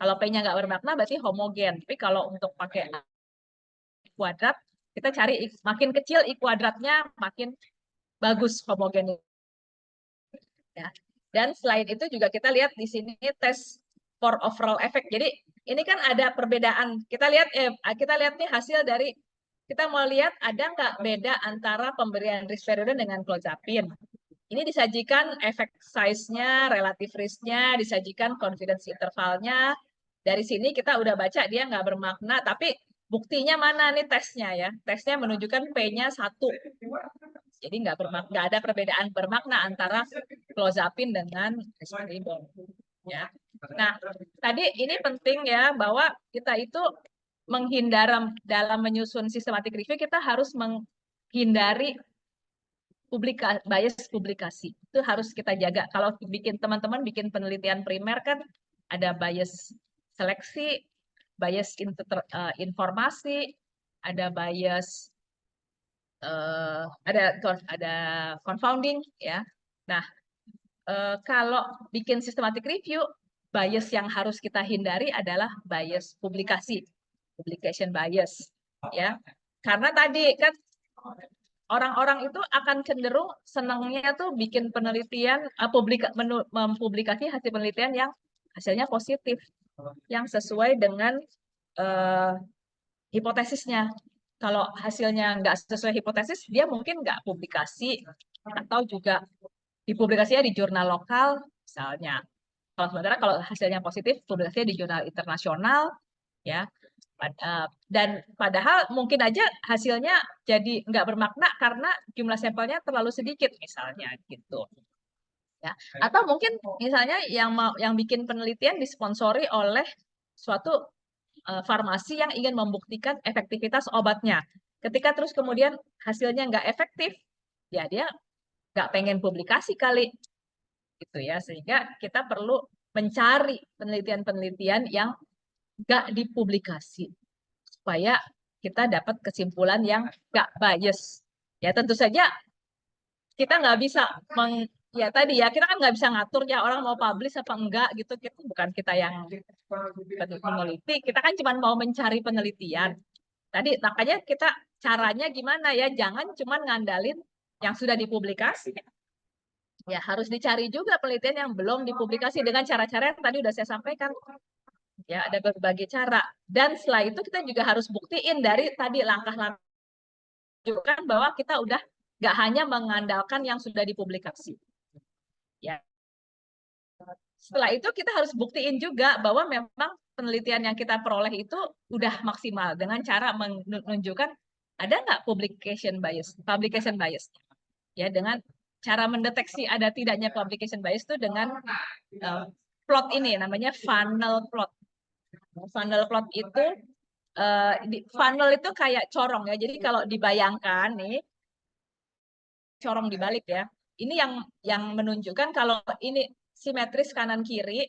Kalau P-nya nggak bermakna berarti homogen. Tapi kalau untuk pakai I kuadrat, kita cari makin kecil I kuadratnya makin bagus homogen. Ya. Dan selain itu juga kita lihat di sini tes for overall effect. Jadi ini kan ada perbedaan. Kita lihat nih hasil dari, kita mau lihat ada nggak beda antara pemberian risperidone dengan clozapine. Ini disajikan efek size-nya, relative risk-nya, disajikan confidence intervalnya. Dari sini kita udah baca dia nggak bermakna, tapi buktinya mana nih tesnya ya? Tesnya menunjukkan P-nya 1. Jadi nggak ada perbedaan bermakna antara clozapine dengan risperidone. Ya. Nah, tadi ini penting ya bahwa kita itu dalam menyusun systematic review, kita harus menghindari bias publikasi. Itu harus kita jaga. Kalau teman-teman bikin penelitian primer kan ada bias seleksi, bias informasi, ada bias ada confounding ya. Nah, kalau bikin systematic review, bias yang harus kita hindari adalah bias publikasi, publication bias ya. Karena tadi kan orang-orang itu akan cenderung senangnya tuh bikin penelitian, mempublikasi hasil penelitian yang hasilnya positif, yang sesuai dengan hipotesisnya. Kalau hasilnya nggak sesuai hipotesis, dia mungkin nggak publikasi, atau juga dipublikasinya di jurnal lokal, misalnya. Sementara kalau hasilnya positif, publikasinya di jurnal internasional, ya. Dan padahal mungkin aja hasilnya jadi nggak bermakna karena jumlah sampelnya terlalu sedikit misalnya gitu ya. Atau mungkin misalnya yang bikin penelitian disponsori oleh suatu farmasi yang ingin membuktikan efektivitas obatnya. Ketika terus kemudian hasilnya nggak efektif, ya dia nggak pengen publikasi kali gitu ya. Sehingga kita perlu mencari penelitian-penelitian yang nggak dipublikasi supaya kita dapat kesimpulan yang nggak bias. Ya tentu saja kita nggak bisa ya tadi ya kita kan nggak bisa ngatur ya orang mau publish apa enggak gitu. Bukan kita yang peneliti, kita kan cuma mau mencari penelitian. Tadi makanya kita caranya gimana ya, jangan cuma ngandalin yang sudah dipublikasi. Ya harus dicari juga penelitian yang belum dipublikasi dengan cara-cara yang tadi udah saya sampaikan. Ya, ada berbagai cara. Dan setelah itu kita juga harus buktiin dari tadi langkah-langkah menunjukkan bahwa kita udah nggak hanya mengandalkan yang sudah dipublikasi. Ya. Setelah itu kita harus buktiin juga bahwa memang penelitian yang kita peroleh itu udah maksimal dengan cara menunjukkan ada nggak publication bias. Ya, dengan cara mendeteksi ada tidaknya publication bias itu dengan plot ini namanya funnel plot. Funnel plot itu funnel itu kayak corong ya. Jadi kalau dibayangkan nih corong dibalik ya. Ini yang menunjukkan kalau ini simetris kanan kiri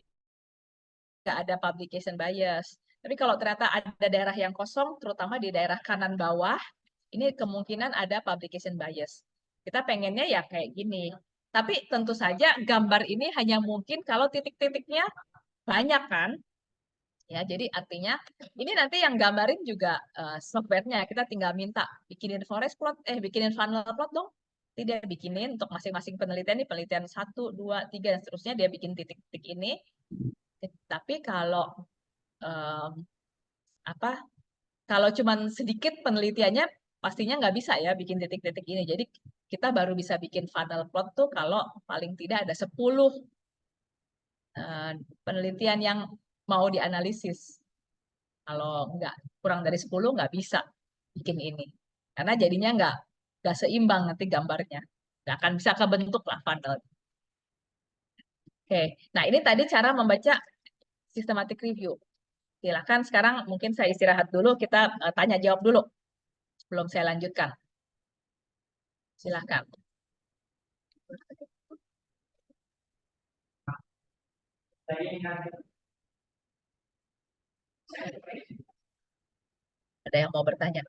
nggak ada publication bias. Tapi kalau ternyata ada daerah yang kosong, terutama di daerah kanan bawah, ini kemungkinan ada publication bias. Kita pengennya ya kayak gini. Tapi tentu saja gambar ini hanya mungkin kalau titik-titiknya banyak kan. Ya, jadi artinya ini nanti yang gambarin juga software-nya. Kita tinggal minta bikinin forest plot, bikinin funnel plot dong. Tidak bikinin untuk masing-masing penelitian ini, penelitian 1, 2, 3 dan seterusnya dia bikin titik-titik ini. Tapi kalau kalau cuman sedikit penelitiannya pastinya nggak bisa ya bikin titik-titik ini. Jadi kita baru bisa bikin funnel plot tuh kalau paling tidak ada 10 penelitian yang mau dianalisis. Kalau kurang dari 10 nggak bisa bikin ini. Karena jadinya nggak seimbang nanti gambarnya. Nggak akan bisa kebentuk lah funnel. Oke, nah ini tadi cara membaca systematic review. Silakan sekarang mungkin saya istirahat dulu, kita tanya jawab dulu sebelum saya lanjutkan. Silakan. Ada yang mau bertanya?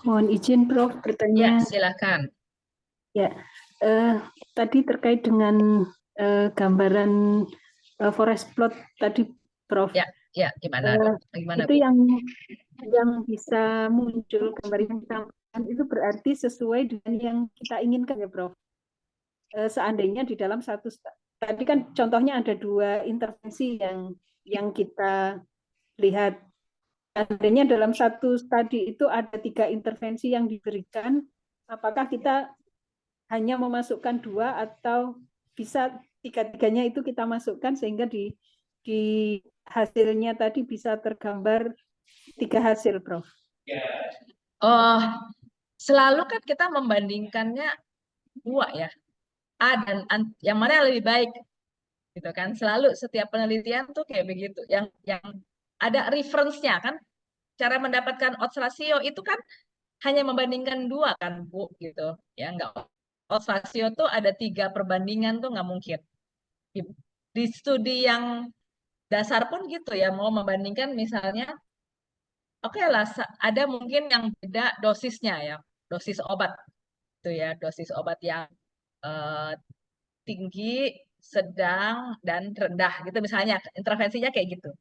Mohon izin Prof bertanya. Ya, silakan. Ya, tadi terkait dengan gambaran forest plot tadi Prof. Ya, gimana? Itu yang bisa muncul gambar yang disampaikan itu berarti sesuai dengan yang kita inginkan ya Prof. Seandainya di dalam satu tadi kan contohnya ada 2 intervensi yang kita lihat. Seandainya dalam satu studi itu ada 3 intervensi yang diberikan, apakah kita hanya memasukkan 2 atau bisa 3-tiganya itu kita masukkan sehingga di hasilnya tadi bisa tergambar 3 hasil, Prof? Selalu kan kita membandingkannya 2 ya. A dan yang mana yang lebih baik gitu kan. Selalu setiap penelitian tuh kayak begitu. Yang ada reference-nya kan. Cara mendapatkan odds ratio itu kan hanya membandingkan 2 kan Bu gitu. Ya enggak, odds ratio tuh ada 3 perbandingan tuh nggak mungkin. Di studi yang dasar pun gitu ya, mau membandingkan misalnya oke lah ada mungkin yang beda dosisnya ya, dosis obat itu ya, dosis obat yang eh, tinggi, sedang, dan rendah gitu misalnya, intervensinya kayak gitu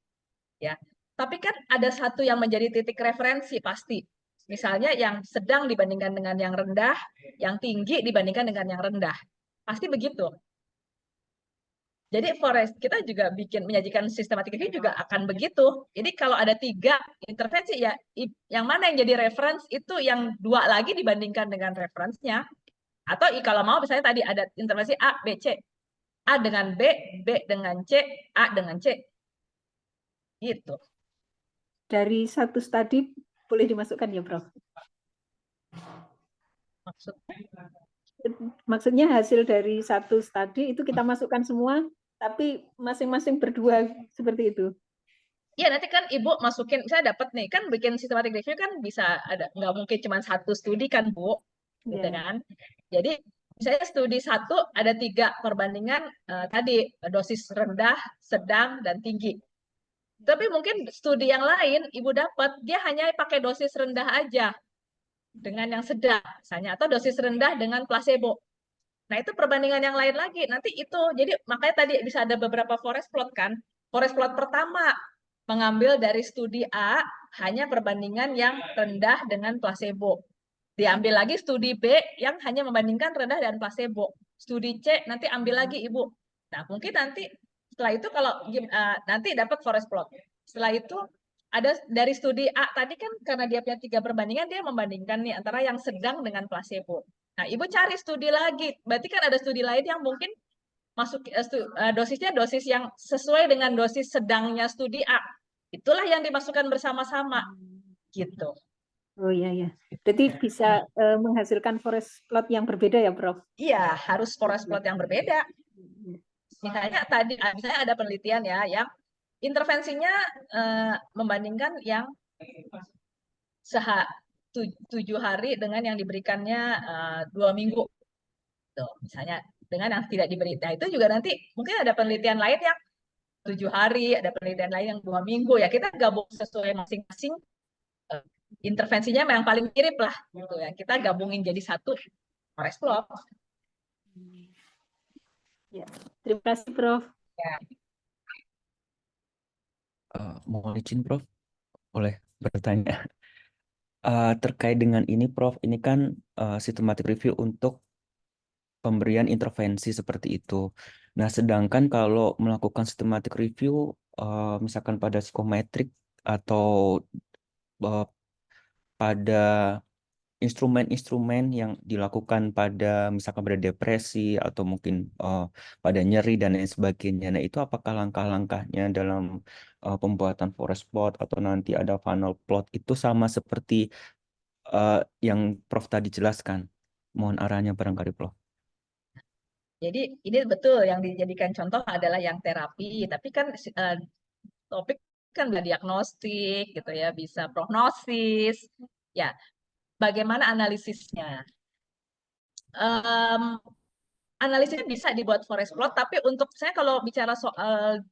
ya. Tapi kan ada satu yang menjadi titik referensi pasti. Misalnya yang sedang dibandingkan dengan yang rendah, yang tinggi dibandingkan dengan yang rendah. Pasti begitu. Jadi Forest kita juga menyajikan sistematik review juga akan begitu. Jadi kalau ada 3 intervensi ya, yang mana yang jadi reference itu yang 2 lagi dibandingkan dengan referensinya. Atau kalau mau misalnya tadi ada intervensi A, B, C. A dengan B, B dengan C, A dengan C. Gitu. Dari satu studi boleh dimasukkan ya, Prof? Maksudnya hasil dari satu studi itu kita masukkan semua, tapi masing-masing berdua seperti itu. Iya, nanti kan Ibu masukin, misalnya dapat nih, kan bikin systematic review kan bisa ada, nggak mungkin cuma satu studi kan Bu, gitu kan. Jadi misalnya studi 1 ada 3 perbandingan tadi, dosis rendah, sedang, dan tinggi. Tapi mungkin studi yang lain Ibu dapat, dia hanya pakai dosis rendah aja dengan yang sedang, misalnya, atau dosis rendah dengan placebo. Nah, itu perbandingan yang lain lagi. Nanti itu, jadi makanya tadi bisa ada beberapa forest plot kan. Forest plot pertama mengambil dari studi A hanya perbandingan yang rendah dengan placebo. Diambil lagi studi B yang hanya membandingkan rendah dan placebo. Studi C nanti ambil lagi Ibu. Nah, mungkin nanti setelah itu kalau nanti dapat forest plot. Setelah itu ada dari studi A tadi kan karena dia punya 3 perbandingan, dia membandingkan nih antara yang sedang dengan placebo. Nah, Ibu cari studi lagi. Berarti kan ada studi lain yang mungkin masuk dosisnya dosis yang sesuai dengan dosis sedangnya studi A. Itulah yang dimasukkan bersama-sama. Gitu. Oh iya ya. Berarti bisa menghasilkan forest plot yang berbeda ya, Prof? Iya, harus forest plot yang berbeda. Misalnya tadi misalnya ada penelitian ya yang intervensinya membandingkan yang 7 hari dengan yang diberikannya 2 minggu. Tuh, misalnya dengan yang tidak diberi. Nah, itu juga nanti mungkin ada penelitian lain yang 7 hari, ada penelitian lain yang 2 minggu. Ya, kita gabung sesuai masing-masing intervensinya yang paling mirip lah. Gitu ya. Kita gabungin jadi satu forest plot. Ya, terima kasih, Prof. Ya. Mohon izin, Prof. Boleh bertanya? Terkait dengan ini, Prof, ini kan systematic review untuk pemberian intervensi seperti itu. Nah, sedangkan kalau melakukan systematic review, misalkan pada psikometrik atau pada instrumen-instrumen yang dilakukan pada misalkan pada depresi atau mungkin pada nyeri dan lain sebagainya. Nah, itu apakah langkah-langkahnya dalam pembuatan forest plot atau nanti ada funnel plot itu sama seperti yang Prof tadi jelaskan? Mohon arahnya barangkali, Prof. Jadi ini betul yang dijadikan contoh adalah yang terapi, tapi kan topik kan bisa diagnostik gitu ya, bisa prognosis. Ya, bagaimana analisisnya? Analisisnya bisa dibuat forest plot, tapi untuk saya kalau bicara soal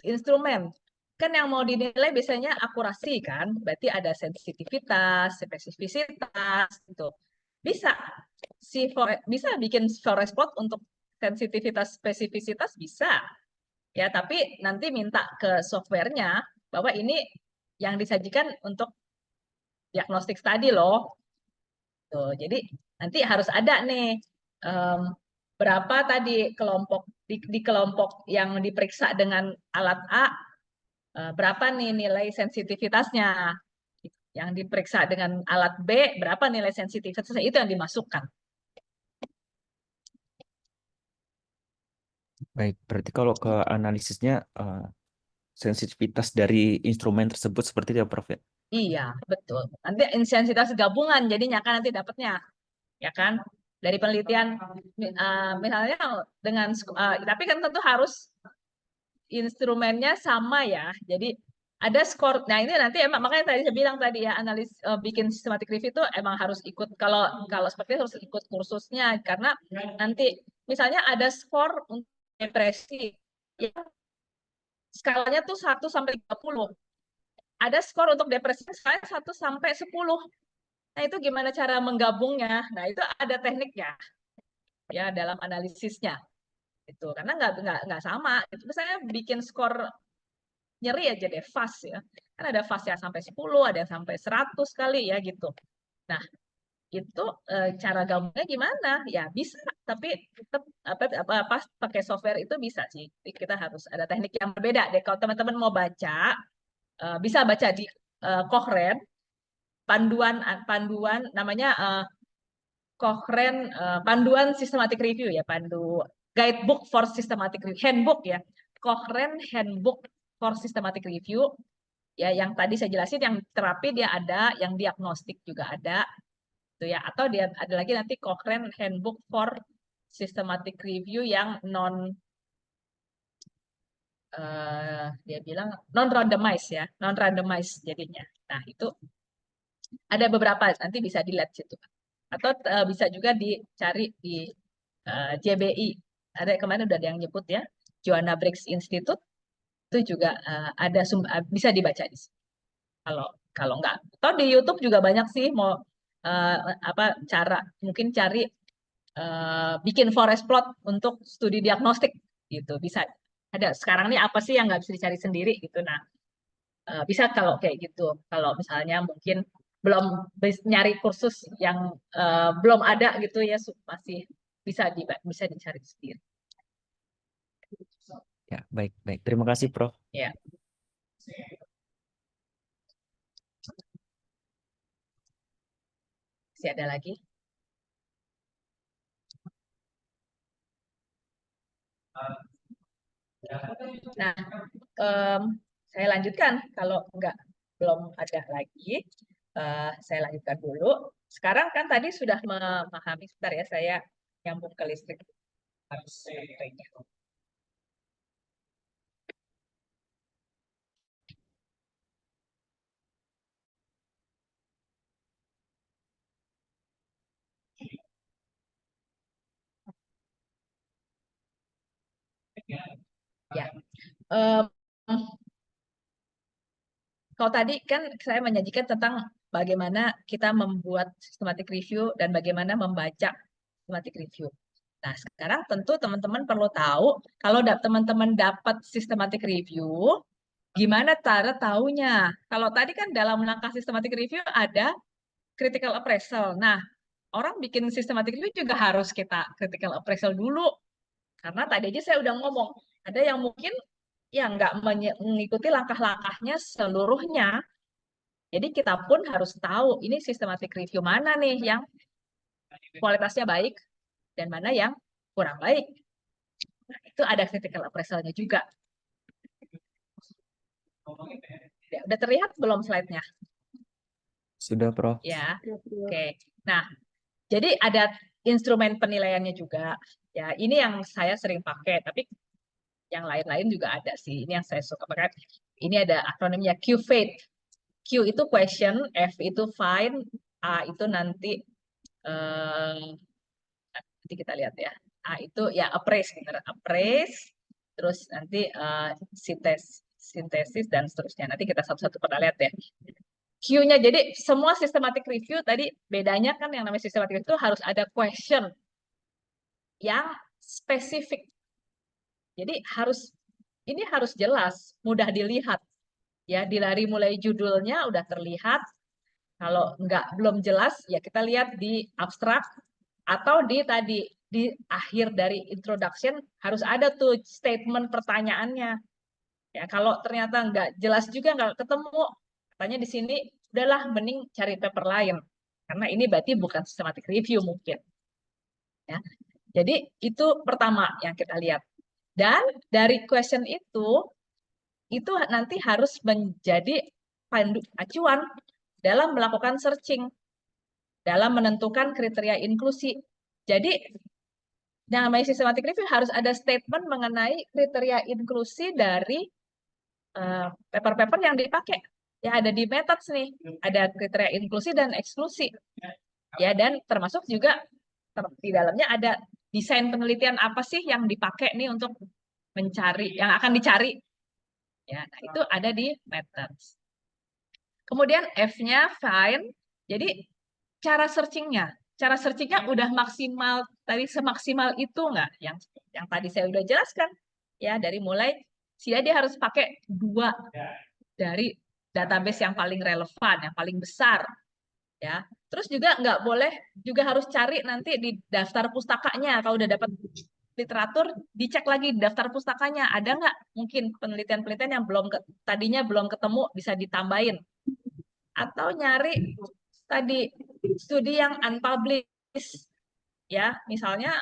instrumen, kan yang mau dinilai biasanya akurasi kan, berarti ada sensitivitas, spesifisitas, gitu. Bisa bisa bikin forest plot untuk sensitivitas, spesifisitas bisa, ya. Tapi nanti minta ke softwarenya bahwa ini yang disajikan untuk diagnostik tadi loh. Tuh, jadi nanti harus ada nih berapa tadi kelompok di kelompok yang diperiksa dengan alat A, berapa nih nilai sensitivitasnya. Yang diperiksa dengan alat B, berapa nilai sensitivitasnya, itu yang dimasukkan. Baik, berarti kalau ke analisisnya sensitivitas dari instrumen tersebut seperti itu ya, Prof, ya? Iya, betul. Nanti sensitivitas gabungan jadinya kan nanti dapatnya. Ya kan? dari penelitian misalnya dengan tapi kan tentu harus instrumennya sama ya. Jadi ada skor. Nah, ini nanti emang makanya tadi saya bilang tadi ya, bikin systematic review itu emang harus ikut, kalau seperti itu harus ikut kursusnya, karena nanti misalnya ada skor untuk depresi ya, skalanya tuh 1 sampai 30. Ada skor untuk depresi skalanya 1 sampai 10. Nah, itu gimana cara menggabungnya? Nah, itu ada tekniknya ya dalam analisisnya. Itu karena nggak sama. Itu misalnya bikin skor nyeri aja deh, fast ya. Kan ada fast yang sampai 10, ada yang sampai 100 kali ya gitu. Nah, itu cara gabungnya gimana? Ya bisa, tapi tetap pas pakai software itu bisa sih. Jadi kita harus ada teknik yang berbeda deh. Kalau teman-teman mau baca, bisa baca di Cochrane, panduan namanya Cochrane panduan systematic review ya, guidebook for systematic review, handbook ya, Cochrane handbook for systematic review ya, yang tadi saya jelasin, yang terapi dia ada, yang diagnostik juga ada itu ya, atau dia ada lagi nanti Cochrane handbook for systematic review yang dia bilang non randomized ya, non randomized jadinya. Nah, itu ada beberapa, nanti bisa dilihat situ. Atau bisa juga dicari di JBI. Ada kemarin udah ada yang nyebut ya, Joanna Briggs Institute, itu juga ada bisa dibaca di sini. Kalau enggak, atau di YouTube juga banyak sih, mau cara mungkin cari bikin forest plot untuk studi diagnostik gitu, bisa ada. Sekarang ini apa sih yang nggak bisa dicari sendiri gitu. Nah, bisa kalau kayak gitu. Kalau misalnya mungkin belum nyari kursus yang belum ada gitu ya, masih bisa dicari sendiri. Ya, baik. Terima kasih, Prof. Ya. Masih ada lagi? Nah, saya lanjutkan. Kalau belum ada lagi, saya lanjutkan dulu. Sekarang kan tadi sudah memahami, sebentar ya, saya nyambung ke listrik. Harus ya. Kalau tadi kan saya menyajikan tentang bagaimana kita membuat systematic review dan bagaimana membaca systematic review. Nah, sekarang tentu teman-teman perlu tahu, kalau teman-teman dapat systematic review, gimana cara taunya? Kalau tadi kan dalam langkah systematic review ada critical appraisal. Nah, orang bikin systematic review juga harus kita critical appraisal dulu. Karena tadi aja saya udah ngomong, ada yang mungkin yang nggak mengikuti langkah-langkahnya seluruhnya. Jadi kita pun harus tahu ini systematic review mana nih yang kualitasnya baik dan mana yang kurang baik. Nah, itu ada critical appraisal-nya juga. Ya, udah terlihat belum slide-nya? Sudah, Prof. Ya, oke. Nah, jadi ada instrumen penilaiannya juga. Ya, ini yang saya sering pakai, tapi yang lain-lain juga ada sih. Ini yang saya suka pakai. Ini ada akronimnya QFATE. Q itu question, F itu find, A itu nanti kita lihat ya. A itu ya appraise, appraise, terus nanti sintesis dan seterusnya. Nanti kita satu-satu pernah lihat ya. Q-nya, jadi semua systematic review tadi bedanya kan, yang namanya systematic review itu harus ada question yang spesifik. Jadi ini harus jelas, mudah dilihat. Ya, dari mulai judulnya udah terlihat. Kalau belum jelas, ya kita lihat di abstrak atau di akhir dari introduction harus ada tuh statement pertanyaannya. Ya, kalau ternyata nggak jelas juga, nggak ketemu, katanya di sini udahlah mending cari paper lain. Karena ini berarti bukan systematic review mungkin. Ya. Jadi itu pertama yang kita lihat. Dan dari question itu nanti harus menjadi acuan dalam melakukan searching, dalam menentukan kriteria inklusi. Jadi yang namanya systematic review harus ada statement mengenai kriteria inklusi dari paper-paper yang dipakai. Ya, ada di methods nih, ada kriteria inklusi dan eksklusi. Ya, dan termasuk juga di dalamnya ada desain penelitian apa sih yang dipakai nih untuk mencari, yang akan dicari. Ya, nah itu ada di methods. Kemudian F-nya find. Jadi cara searchingnya udah maksimal tadi, semaksimal itu nggak? Yang tadi saya udah jelaskan ya, dari mulai dia harus pakai 2 dari database yang paling relevan, yang paling besar ya. Terus juga nggak boleh, juga harus cari nanti di daftar pustakanya. Kalau udah dapat literatur, dicek lagi di daftar pustakanya ada nggak mungkin penelitian-penelitian yang tadinya belum ketemu, bisa ditambahin. Atau nyari tadi studi yang unpublished ya, misalnya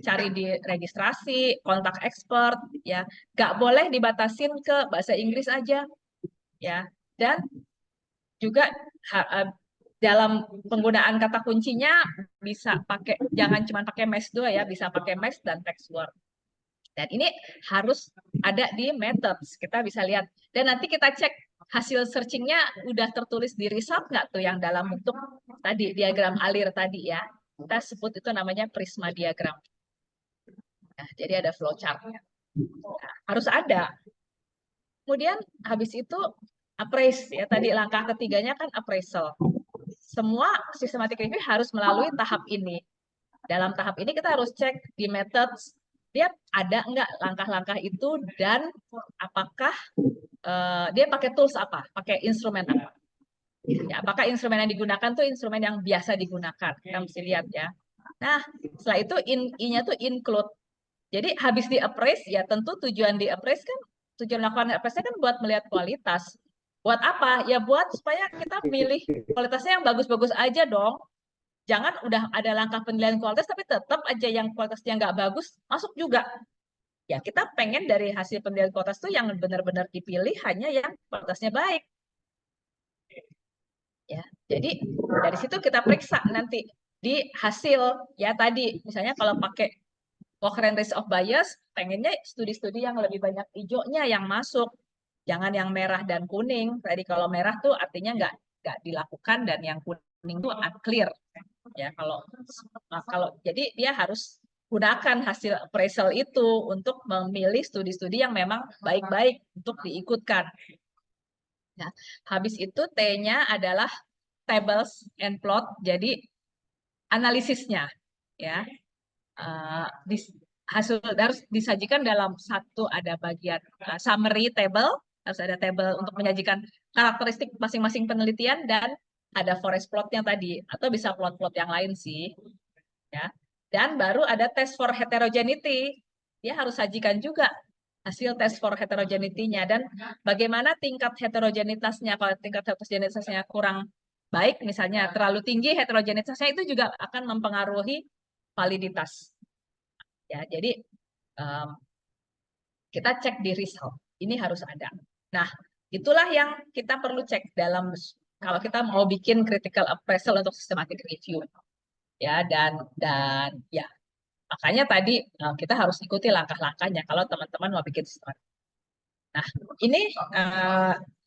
cari di registrasi, kontak expert ya, nggak boleh dibatasin ke bahasa Inggris aja ya. Dan juga dalam penggunaan kata kuncinya bisa pakai, jangan cuma pakai MES2 ya, bisa pakai MES dan text word. Dan ini harus ada di methods, kita bisa lihat. Dan nanti kita cek hasil searchingnya udah tertulis di result nggak tuh, yang dalam bentuk tadi diagram alir tadi ya. Kita sebut itu namanya prisma diagram. Nah, jadi ada flowchart. Nah, harus ada. Kemudian habis itu appraise ya, tadi langkah ketiganya kan appraisal. Semua systematic review harus melalui tahap ini. Dalam tahap ini kita harus cek di methods, lihat ada nggak langkah-langkah itu, dan apakah dia pakai tools apa, pakai instrumen apa. Ya, apakah instrumen yang digunakan tuh instrumen yang biasa digunakan, kita mesti lihat ya. Nah, setelah itu I-nya tuh include. Jadi habis di appraise ya, tentu tujuan di appraise kan, tujuan melakukan appraise kan buat melihat kualitas. Buat apa? Ya buat supaya kita milih kualitasnya yang bagus-bagus aja dong. Jangan udah ada langkah penilaian kualitas tapi tetap aja yang kualitasnya nggak bagus masuk juga. Ya kita pengen dari hasil penilaian kualitas tuh yang benar-benar dipilih hanya yang kualitasnya baik. Ya, jadi dari situ kita periksa nanti di hasil ya tadi, misalnya kalau pakai Cochrane List of Bias, pengennya studi-studi yang lebih banyak hijaunya yang masuk, jangan yang merah dan kuning. Tadi kalau merah tuh artinya nggak dilakukan, dan yang kuning tuh unclear. Ya kalau jadi dia harus gunakan hasil appraisal itu untuk memilih studi-studi yang memang baik-baik untuk diikutkan. Nah, habis itu T-nya adalah tables and plot. Jadi analisisnya ya. Hasil harus disajikan dalam satu, ada bagian summary table, harus ada table untuk menyajikan karakteristik masing-masing penelitian, dan ada forest plotnya tadi, atau bisa plot-plot yang lain sih ya. Dan baru ada test for heterogeneity, dia harus sajikan juga hasil test for heterogeneity-nya dan bagaimana tingkat heterogenitasnya. Kalau tingkat heterogenitasnya kurang baik, misalnya terlalu tinggi heterogenitasnya, itu juga akan mempengaruhi validitas. Ya, jadi kita cek di result. Ini harus ada. Nah, itulah yang kita perlu cek dalam kalau kita mau bikin critical appraisal untuk systematic review. Ya, dan ya makanya tadi kita harus ikuti langkah-langkahnya kalau teman-teman mau bikin systematic. Nah, ini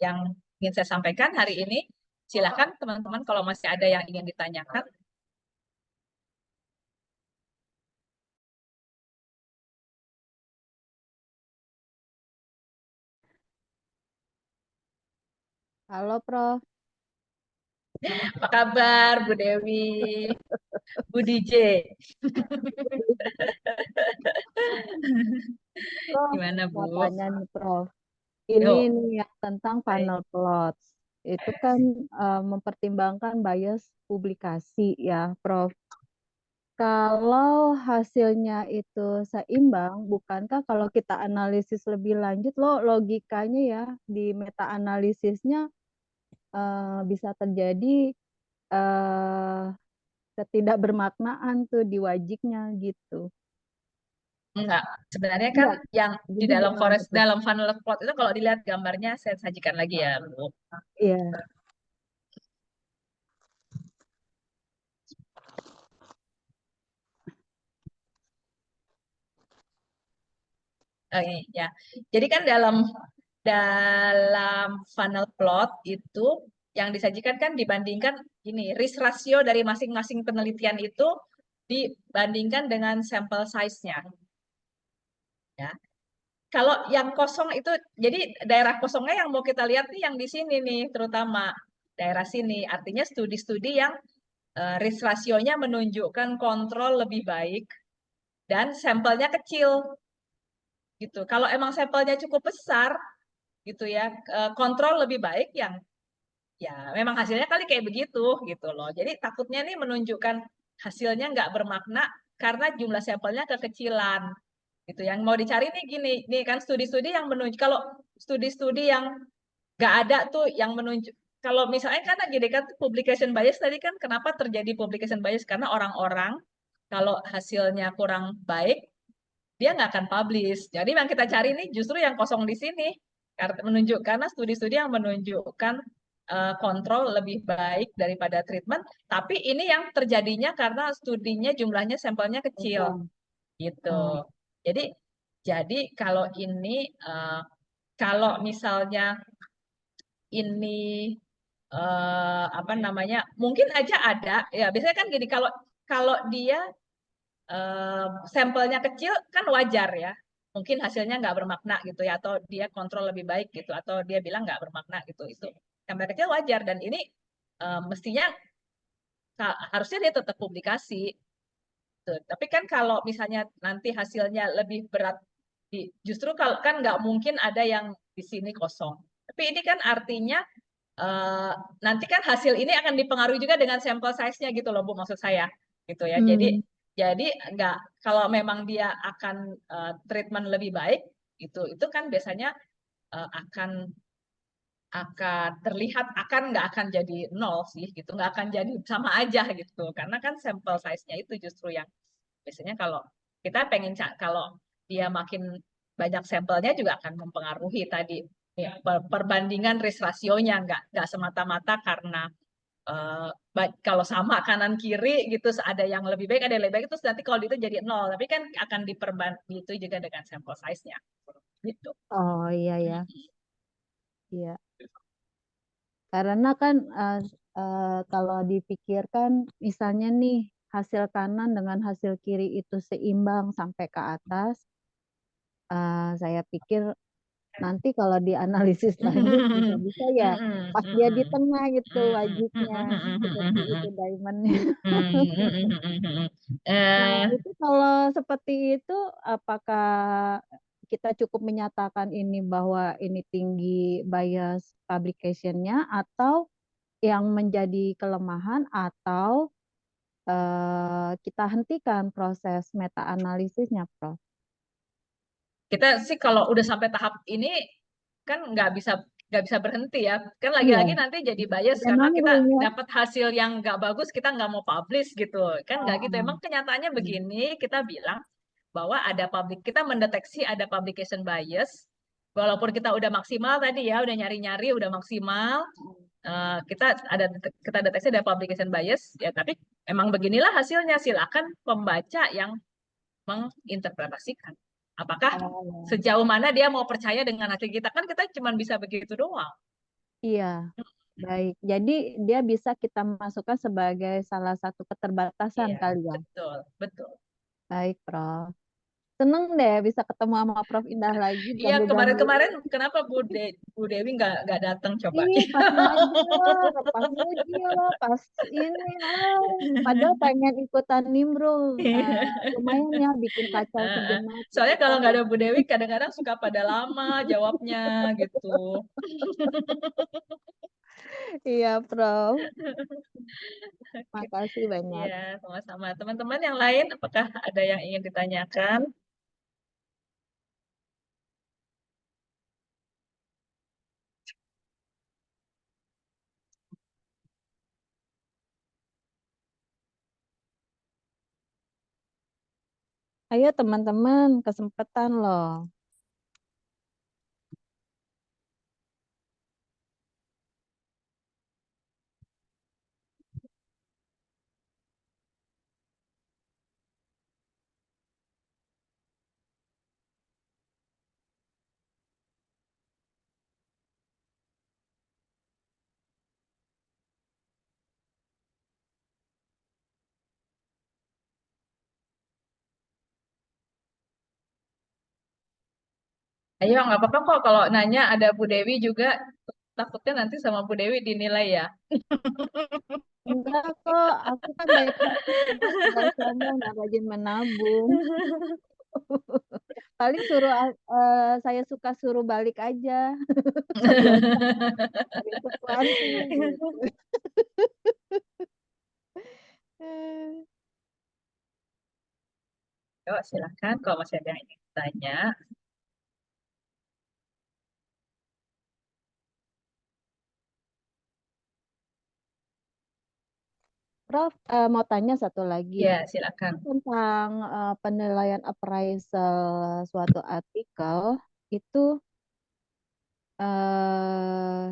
yang ingin saya sampaikan hari ini. Silakan teman-teman kalau masih ada yang ingin ditanyakan. Halo, Prof. Apa kabar, Bu Dewi? Bu DJ. Prof, Gimana, mau Bu? tanya nih, Prof. Ini Yuk. nih yang tentang funnel plots. Itu kan mempertimbangkan bias publikasi ya, Prof. Kalau hasilnya itu seimbang, bukankah kalau kita analisis lebih lanjut, logikanya ya di meta analisisnya bisa terjadi ketidakbermaknaan tuh di wajiknya gitu. Enggak, sebenarnya kan yang di Jadi dalam gimana tuh? dalam funnel plot itu kalau dilihat gambarnya, saya sajikan lagi ya, Bu. Iya. ini ya. Jadi kan dalam dalam funnel plot itu yang disajikan kan dibandingkan ini risk ratio dari masing-masing penelitian itu dibandingkan dengan sampel size-nya. Ya. Kalau yang kosong itu, jadi daerah kosongnya yang mau kita lihat nih yang di sini nih, terutama daerah sini. Artinya studi-studi yang risk rasionya menunjukkan kontrol lebih baik dan sampelnya kecil gitu. Kalau emang sampelnya cukup besar gitu ya, kontrol lebih baik yang ya memang hasilnya kali kayak begitu gitu loh. Jadi takutnya nih menunjukkan hasilnya nggak bermakna karena jumlah sampelnya kekecilan gitu. Yang mau dicari nih gini, nih kan studi-studi yang menunjuk kalau studi-studi yang nggak ada tuh yang menunjuk kalau misalnya kan gini kan publication bias tadi kan kenapa terjadi publication bias karena orang-orang kalau hasilnya kurang baik dia nggak akan publish. Jadi yang kita cari ini justru yang kosong di sini karena studi-studi yang menunjukkan kontrol lebih baik daripada treatment, tapi ini yang terjadinya karena studinya jumlahnya sampelnya kecil gitu. Oh, Jadi jadi kalau ini kalau misalnya ini apa namanya mungkin aja ada ya biasanya kan gini kalau kalau dia sampelnya kecil kan wajar ya. Mungkin hasilnya nggak bermakna gitu ya, atau dia kontrol lebih baik gitu, atau dia bilang nggak bermakna gitu. Itu sampel kecil wajar dan ini mestinya harusnya dia tetap publikasi. Tuh. Tapi kan kalau misalnya nanti hasilnya lebih berat, justru kalau kan nggak mungkin ada yang di sini kosong. Tapi ini kan artinya eh, nanti kan hasil ini akan dipengaruhi juga dengan sampel size-nya gitu loh Bu maksud saya gitu ya. hmm. Jadi nggak kalau memang dia akan treatment lebih baik itu kan biasanya akan terlihat nggak akan jadi nol sih gitu nggak akan jadi sama aja gitu karena kan sampel size-nya itu justru yang biasanya kalau kita pengen kalau dia makin banyak sampelnya juga akan mempengaruhi tadi ya, perbandingan risk rasionya nggak semata-mata karena kalau sama kanan kiri gitu ada yang lebih baik ada yang lebih baik itu nanti kalau itu jadi nol tapi kan akan itu juga dengan sampel size-nya gitu. Oh iya ya, iya. Karena kan kalau dipikirkan misalnya nih hasil kanan dengan hasil kiri itu seimbang sampai ke atas, saya pikir nanti kalau dianalisis lanjut bisa-bisa ya pas dia di tengah gitu wajibnya seperti itu diamondnya. Nah Eh, itu kalau seperti itu apakah kita cukup menyatakan ini bahwa ini tinggi bias publication-nya atau yang menjadi kelemahan atau kita hentikan proses meta-analisisnya, Prof. kita sih kalau udah sampai tahap ini kan nggak bisa berhenti ya kan Iya, lagi-lagi nanti jadi bias ada karena kita nomornya. dapat hasil yang nggak bagus kita nggak mau publish gitu kan nggak gitu Oh, emang kenyataannya begini kita bilang bahwa kita mendeteksi ada publication bias walaupun kita udah maksimal tadi ya udah nyari-nyari udah maksimal kita deteksi ada publication bias ya tapi emang beginilah hasilnya silakan pembaca yang menginterpretasikan. Apakah oh, sejauh mana dia mau percaya dengan hasil kita? Kan kita cuma bisa begitu doang. iya, baik. Jadi dia bisa kita masukkan sebagai salah satu keterbatasan Iya, kali ya. betul, betul. Baik, Prof. Seneng deh bisa ketemu sama Prof Indah lagi Iya, dan kemarin-kemarin kenapa Bu Dewi nggak datang coba? ih, pas ngajar, pas ngujian, pas ini, padahal pengen ikutan nimbrung. Lumayan ya bikin kacau sejenak gitu Soalnya kalau kan. nggak ada Bu Dewi, kadang-kadang suka pada lama jawabnya gitu. Iya, Prof. Makasih banyak. Iya, sama-sama. Teman-teman yang lain, apakah ada yang ingin ditanyakan? Ayo teman-teman, kesempatan loh. Ayo, nggak apa-apa kok kalau nanya ada Bu Dewi juga. Takutnya nanti sama Bu Dewi dinilai ya. Enggak kok, aku kan baik hati, nggak sombong, nggak rajin menabung. Paling saya suka suruh balik aja sebelum dari sesuatu gitu. Yuk, silahkan kalau masih ada yang ingin tanya. Prof, mau tanya satu lagi Ya, silakan. tentang penilaian appraisal suatu artikel itu eh,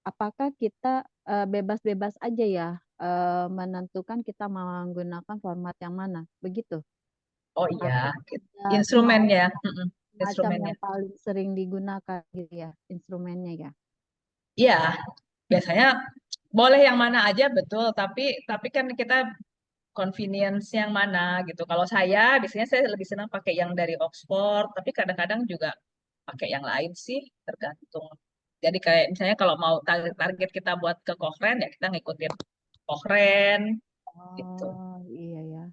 apakah kita bebas-bebas aja ya menentukan kita menggunakan format yang mana, begitu? Oh Atau iya, ada instrumen semacam, ya. macam Instrumennya. yang paling sering digunakan gitu ya, instrumennya ya? Iya, biasanya boleh yang mana aja betul, tapi kan kita convenience yang mana gitu. Kalau saya biasanya saya lebih senang pakai yang dari Oxford, tapi kadang-kadang juga pakai yang lain sih, tergantung. Jadi kayak misalnya kalau mau target kita buat ke Cochrane ya kita ngikutin Cochrane gitu. Oh iya ya.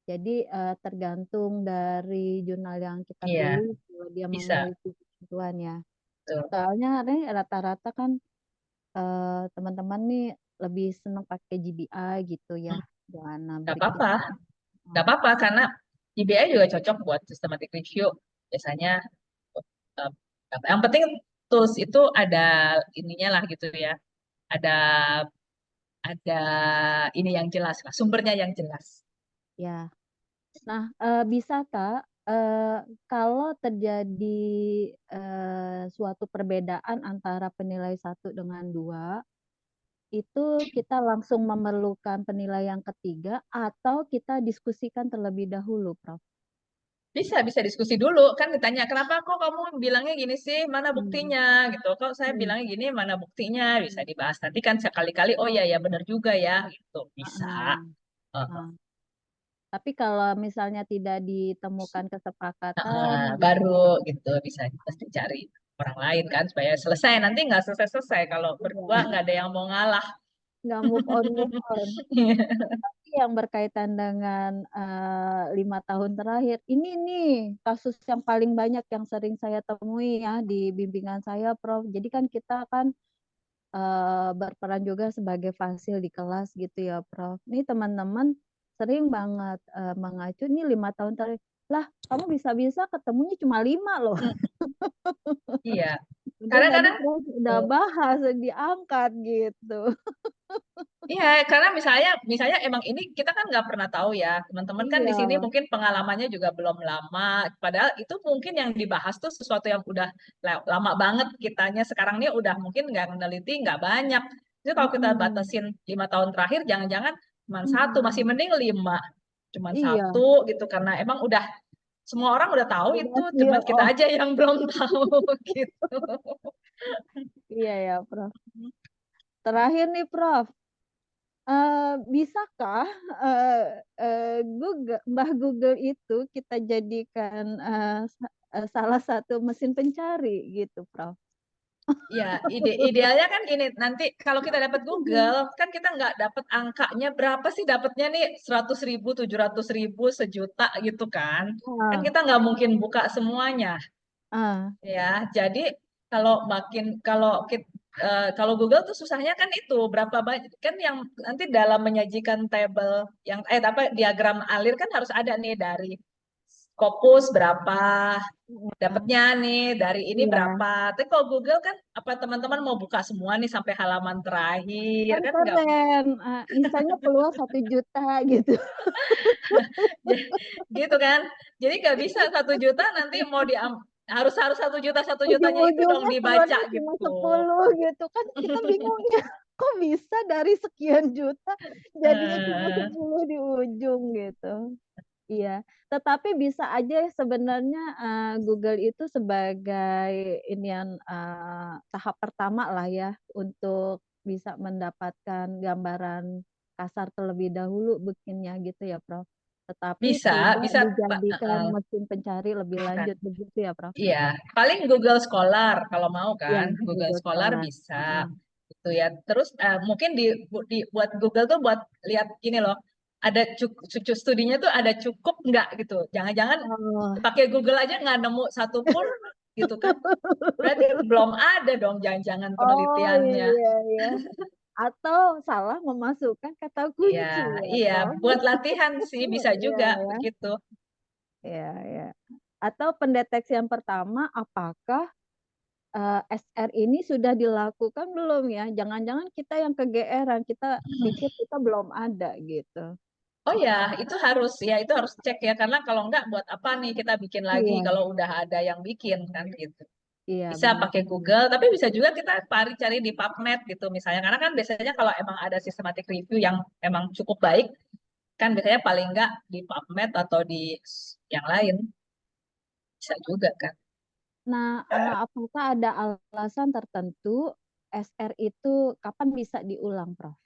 Jadi tergantung dari jurnal yang kita Iya, pilih kalau dia bisa. memiliki ketentuan ya. Tuh. Soalnya ini rata-rata kan teman-teman nih lebih senang pakai GBI gitu ya, jangan Gak break apa-apa, itu. gak Oh, apa-apa karena GBI juga cocok buat systematic review. Biasanya eh, yang penting tools itu ada ininya lah gitu ya. Ada ada ini yang jelas lah, sumbernya yang jelas. ya. Nah, bisa tak kalau terjadi suatu perbedaan antara penilai satu dengan dua, itu kita langsung memerlukan penilaian ketiga atau kita diskusikan terlebih dahulu, Prof? Bisa diskusi dulu kan ditanya kenapa kok kamu bilangnya gini sih, mana Hmm. buktinya gitu. Kok saya Hmm. bilangnya gini, mana buktinya? Bisa dibahas nanti kan sekali-kali. Oh ya ya benar juga ya gitu. Bisa. Nah, tapi kalau misalnya tidak ditemukan kesepakatan, Baru gitu bisa pasti cari orang lain kan supaya selesai. Nanti nggak selesai-selesai kalau berdua ya, nggak ada yang mau ngalah. nggak move on. Tapi yang berkaitan dengan 5 tahun terakhir, ini nih kasus yang paling banyak yang sering saya temui ya di bimbingan saya, Prof. Jadi kan kita kan berperan juga sebagai fasil di kelas gitu ya, Prof. Ini teman-teman sering banget mengacu nih 5 tahun terakhir. Lah, kamu bisa-bisa ketemunya cuma 5 loh. Iya. Udah tadi Kadang-kadang Prof udah bahas, diangkat gitu. iya, karena misalnya emang ini kita kan nggak pernah tahu ya, teman-teman kan di Iya. sini mungkin pengalamannya juga belum lama, padahal itu mungkin yang dibahas tuh sesuatu yang udah lama banget kitanya sekarang ini udah mungkin nggak meneliti nggak banyak. Jadi kalau kita Mm-mm. batasin 5 tahun terakhir, jangan-jangan cuma satu, masih Mm-mm. mending 5, cuma Iya, satu gitu karena emang udah semua orang udah tahu itu, udah cuma clear kita off. aja yang belum tahu gitu. Iya ya, Prof. Terakhir nih, Prof. Bisakah Mbah Google itu kita jadikan salah satu mesin pencari gitu, Prof? Ya, idealnya kan gini, nanti kalau kita dapat Google, kan kita nggak dapat angkanya berapa sih dapatnya nih 100.000, 700.000, sejuta gitu kan. Kan Ah, kita nggak mungkin buka semuanya ah, ya. Jadi kalau Google tuh susahnya kan itu berapa banyak kan yang nanti dalam menyajikan tabel yang apa diagram alir kan harus ada nih dari Scopus berapa, dapatnya nih dari ini iya. berapa. Tapi kalau Google kan apa teman-teman mau buka semua nih sampai halaman terakhir Kan kan nggak keren. Misalnya keluar 1 juta gitu. gitu kan. Jadi nggak bisa 1 juta nanti mau harus harus 1 juta 1 jutanya itu dong Ujung-ujungnya dibaca keluarnya cuma gitu. 10 gitu. Kan kita bingung ya. Kok bisa dari sekian juta jadinya cuma Eh, 10 di ujung gitu. Iya, tetapi bisa aja sebenarnya Google itu sebagai inian tahap pertama lah ya untuk bisa mendapatkan gambaran kasar terlebih dahulu bikinnya gitu ya, Prof. tetapi Bisa, tidak bisa, dijadikan mesin pencari lebih bukan. lanjut begitu ya, Prof? Iya, paling Google Scholar kalau mau Iya, kan, Google Google Scholar Scholar. bisa, gitu ya. Terus mungkin buat Google tuh buat lihat gini loh, ada studinya tuh ada cukup nggak gitu. Jangan-jangan Oh. pakai Google aja nggak nemu satu pun gitu kan. Berarti belum ada dong jangan-jangan Oh penelitiannya. iya. Atau salah memasukkan kata kunci ya, Iya, Prof. buat latihan sih bisa Iya juga ya. begitu. Iya. Atau pendeteksian pertama, apakah SR ini sudah dilakukan belum ya? Jangan-jangan kita yang kegeeran, kita pikir kita belum ada gitu. Oh ya, itu harus cek ya, karena kalau enggak buat apa nih kita bikin lagi Iya. kalau udah ada yang bikin kan gitu. Iya, Bisa benar. pakai Google, tapi bisa juga kita cari di PubMed gitu misalnya, karena kan biasanya kalau emang ada systematic review yang emang cukup baik, kan biasanya paling enggak di PubMed atau di yang lain, bisa juga kan. Nah, apakah ada alasan tertentu SR itu kapan bisa diulang, Prof?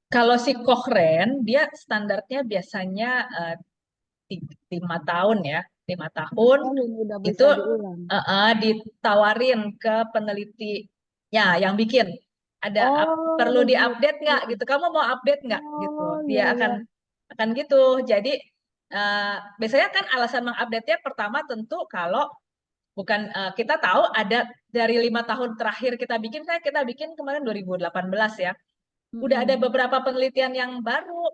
Kalau si Cochrane, dia standarnya biasanya 5 tahun ya, 5 tahun Udah itu bisa diulang. ditawarin ke penelitinya yang bikin. Perlu Oh, diupdate nggak gitu. gitu? Kamu mau update nggak gitu? Oh, Dia iya. akan gitu. Jadi biasanya kan alasan mengupdate-nya pertama tentu kalau bukan kita tahu ada dari 5 tahun terakhir kita bikin kemarin 2018 ya. Udah ada beberapa penelitian yang baru.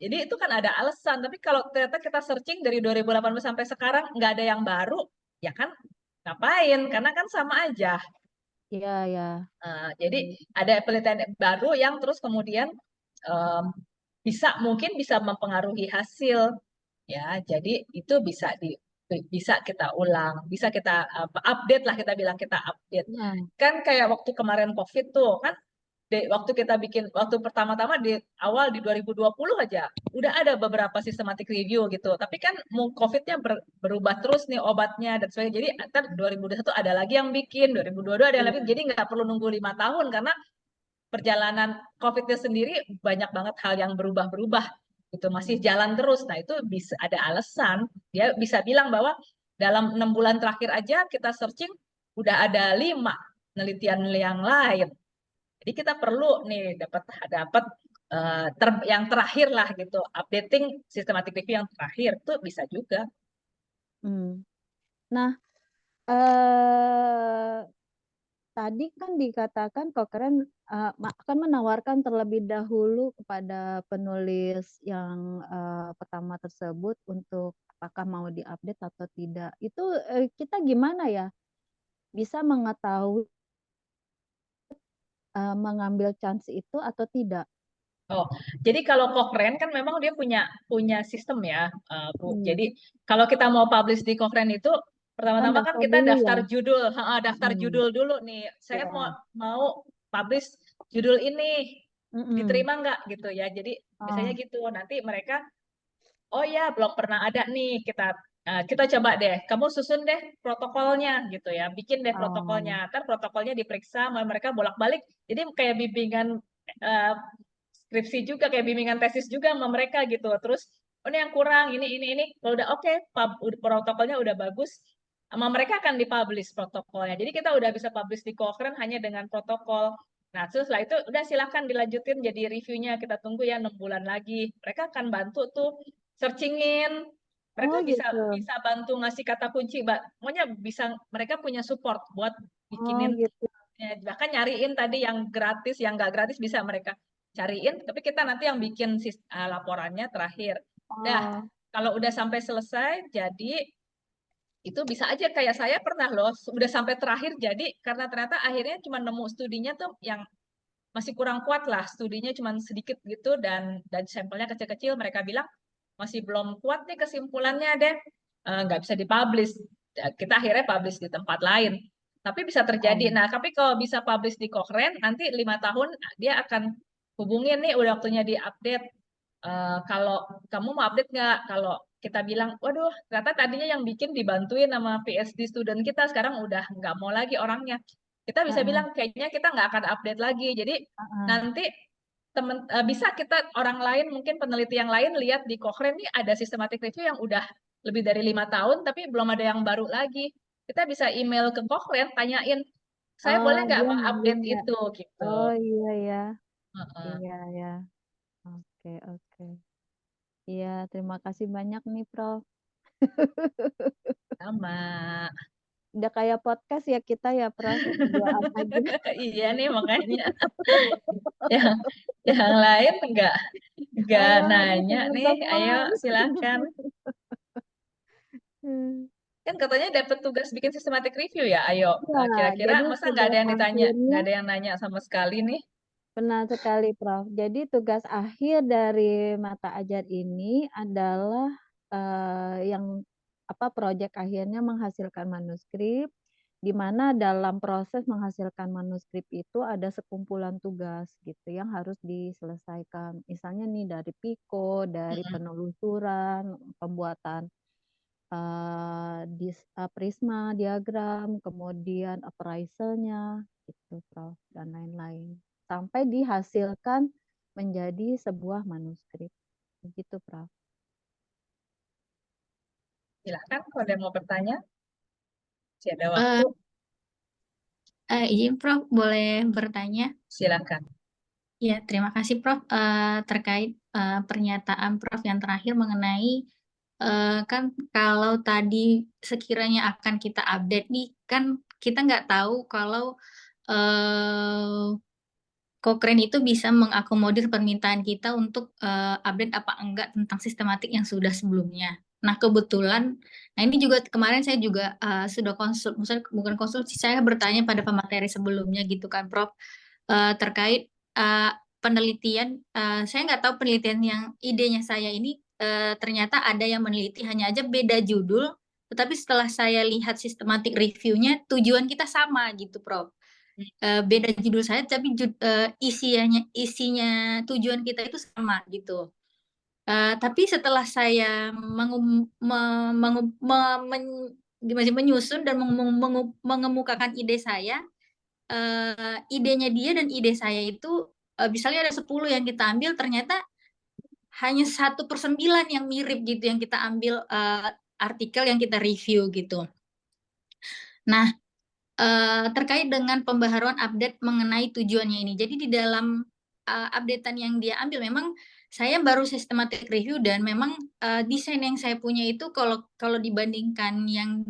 Jadi itu kan ada alasan. Tapi kalau ternyata kita searching dari 2018 sampai sekarang nggak ada yang baru, ya kan ngapain? Karena kan sama aja. Iya. Jadi ada penelitian baru yang terus kemudian mungkin bisa mempengaruhi hasil. Ya, jadi itu bisa kita ulang, bisa kita update lah, kita bilang kita update. Nah. Kan kayak waktu kemarin COVID tuh kan, waktu pertama-tama di awal di 2020 aja udah ada beberapa systematic review gitu, tapi kan COVID-nya berubah terus nih obatnya dan sebagainya, jadi ntar 2021 ada lagi yang bikin, 2022 ada yang lagi, jadi nggak perlu nunggu 5 tahun karena perjalanan COVID-nya sendiri banyak banget hal yang berubah-berubah gitu, masih jalan terus. Nah itu bisa ada alasan, dia bisa bilang bahwa dalam 6 bulan terakhir aja kita searching udah ada 5 penelitian yang lain. Jadi kita perlu nih dapat yang terakhir lah gitu, updating systematic review yang terakhir tuh bisa juga. Nah, tadi kan dikatakan Cochrane akan menawarkan terlebih dahulu kepada penulis yang pertama tersebut untuk apakah mau diupdate atau tidak. Itu kita gimana ya bisa mengetahui mengambil chance itu atau tidak? Oh, jadi kalau Cochrane kan memang dia punya sistem ya, Bu. Jadi kalau kita mau publish di Cochrane itu pertama-tama kan kita daftar judul dulu nih. Saya mau publish judul ini, diterima nggak gitu ya. Jadi biasanya gitu. Nanti mereka, oh ya belum pernah ada nih, kita coba deh. Kamu susun deh protokolnya gitu ya. Bikin deh protokolnya. Ntar protokolnya diperiksa, mereka bolak-balik. Jadi kayak bimbingan skripsi juga, kayak bimbingan tesis juga sama mereka gitu. Terus ini yang kurang, ini. Kalau udah oke, protokolnya udah bagus, sama mereka akan dipublish protokolnya. Jadi kita udah bisa publish di Cochrane hanya dengan protokol. Nah, terus setelah itu udah silakan dilanjutin jadi reviewnya. Kita tunggu ya 6 bulan lagi. Mereka akan bantu tuh searchingin. Mereka bisa bantu ngasih kata kunci, pokoknya mereka punya support buat bikinin. Bahkan nyariin tadi yang gratis, yang nggak gratis bisa mereka cariin, tapi kita nanti yang bikin laporannya terakhir. Nah, kalau udah sampai selesai, jadi itu bisa aja kayak saya pernah loh, udah sampai terakhir jadi karena ternyata akhirnya cuma nemu studinya tuh yang masih kurang kuat lah, studinya cuma sedikit gitu dan sampelnya kecil-kecil, mereka bilang masih belum kuat nih kesimpulannya deh, nggak bisa dipublish. Kita akhirnya publish di tempat lain. Tapi bisa terjadi. Nah, tapi kalau bisa publish di Cochrane, nanti 5 tahun dia akan hubungin nih udah waktunya diupdate. Kalau kamu mau update nggak? Kalau kita bilang, waduh, ternyata tadinya yang bikin dibantuin sama PhD student kita, sekarang udah nggak mau lagi orangnya. Kita bisa bilang, kayaknya kita nggak akan update lagi. Jadi nanti bisa kita orang lain, mungkin peneliti yang lain lihat di Cochrane nih ada systematic review yang udah lebih dari 5 tahun tapi belum ada yang baru lagi. Kita bisa email ke Cochrane, tanyain, saya boleh nggak dia mengupdate nanya. itu gitu. Oh iya ya, Heeh. iya ya. Oke, oke. Iya, terima kasih banyak nih, Prof. Sama. Udah kayak podcast ya kita ya, Prof. Berduaan aja. Iya nih makanya yang lain nggak Ayo, nanya nih, ayo teman-teman. silakan. Kan katanya dapat tugas bikin systematic review ya, ayo. Ya, Kira-kira jadi masa nggak ada yang ditanya, akhirnya nggak ada yang nanya sama sekali nih? benar sekali, Prof. Jadi tugas akhir dari mata ajar ini adalah yang proyek akhirnya menghasilkan manuskrip, di mana dalam proses menghasilkan manuskrip itu ada sekumpulan tugas gitu yang harus diselesaikan. Misalnya nih dari PICO, dari penelusuran, pembuatan prisma, diagram, kemudian appraisalnya, gitu, Prof, dan lain-lain. Sampai dihasilkan menjadi sebuah manuskrip. Begitu, Prof. Silakan kalau ada yang mau bertanya. Masih ada waktu. Izin Prof, boleh bertanya? Silakan. Ya, terima kasih Prof. Terkait pernyataan Prof yang terakhir mengenai kan kalau tadi sekiranya akan kita update nih, kan kita nggak tahu kalau Cochrane itu bisa mengakomodir permintaan kita untuk update apa enggak tentang sistematik yang sudah sebelumnya. Nah, kebetulan, nah ini juga kemarin saya juga sudah maksudnya bukan konsultasi, saya bertanya pada pemateri sebelumnya gitu kan, Prof, terkait penelitian, saya nggak tahu penelitian yang idenya saya ini ternyata ada yang meneliti hanya aja beda judul, tetapi setelah saya lihat sistematik reviewnya, tujuan kita sama gitu, Prof. Beda judul saya tapi isinya tujuan kita itu sama gitu. Tapi setelah saya menyusun dan mengemukakan ide saya, idenya dia dan ide saya itu misalnya ada 10 yang kita ambil, ternyata hanya 1/9 yang mirip gitu yang kita ambil artikel yang kita review gitu. Nah, terkait dengan pembaharuan update mengenai tujuannya ini. Jadi di dalam updatean yang dia ambil memang saya baru systematic review dan memang desain yang saya punya itu kalau dibandingkan yang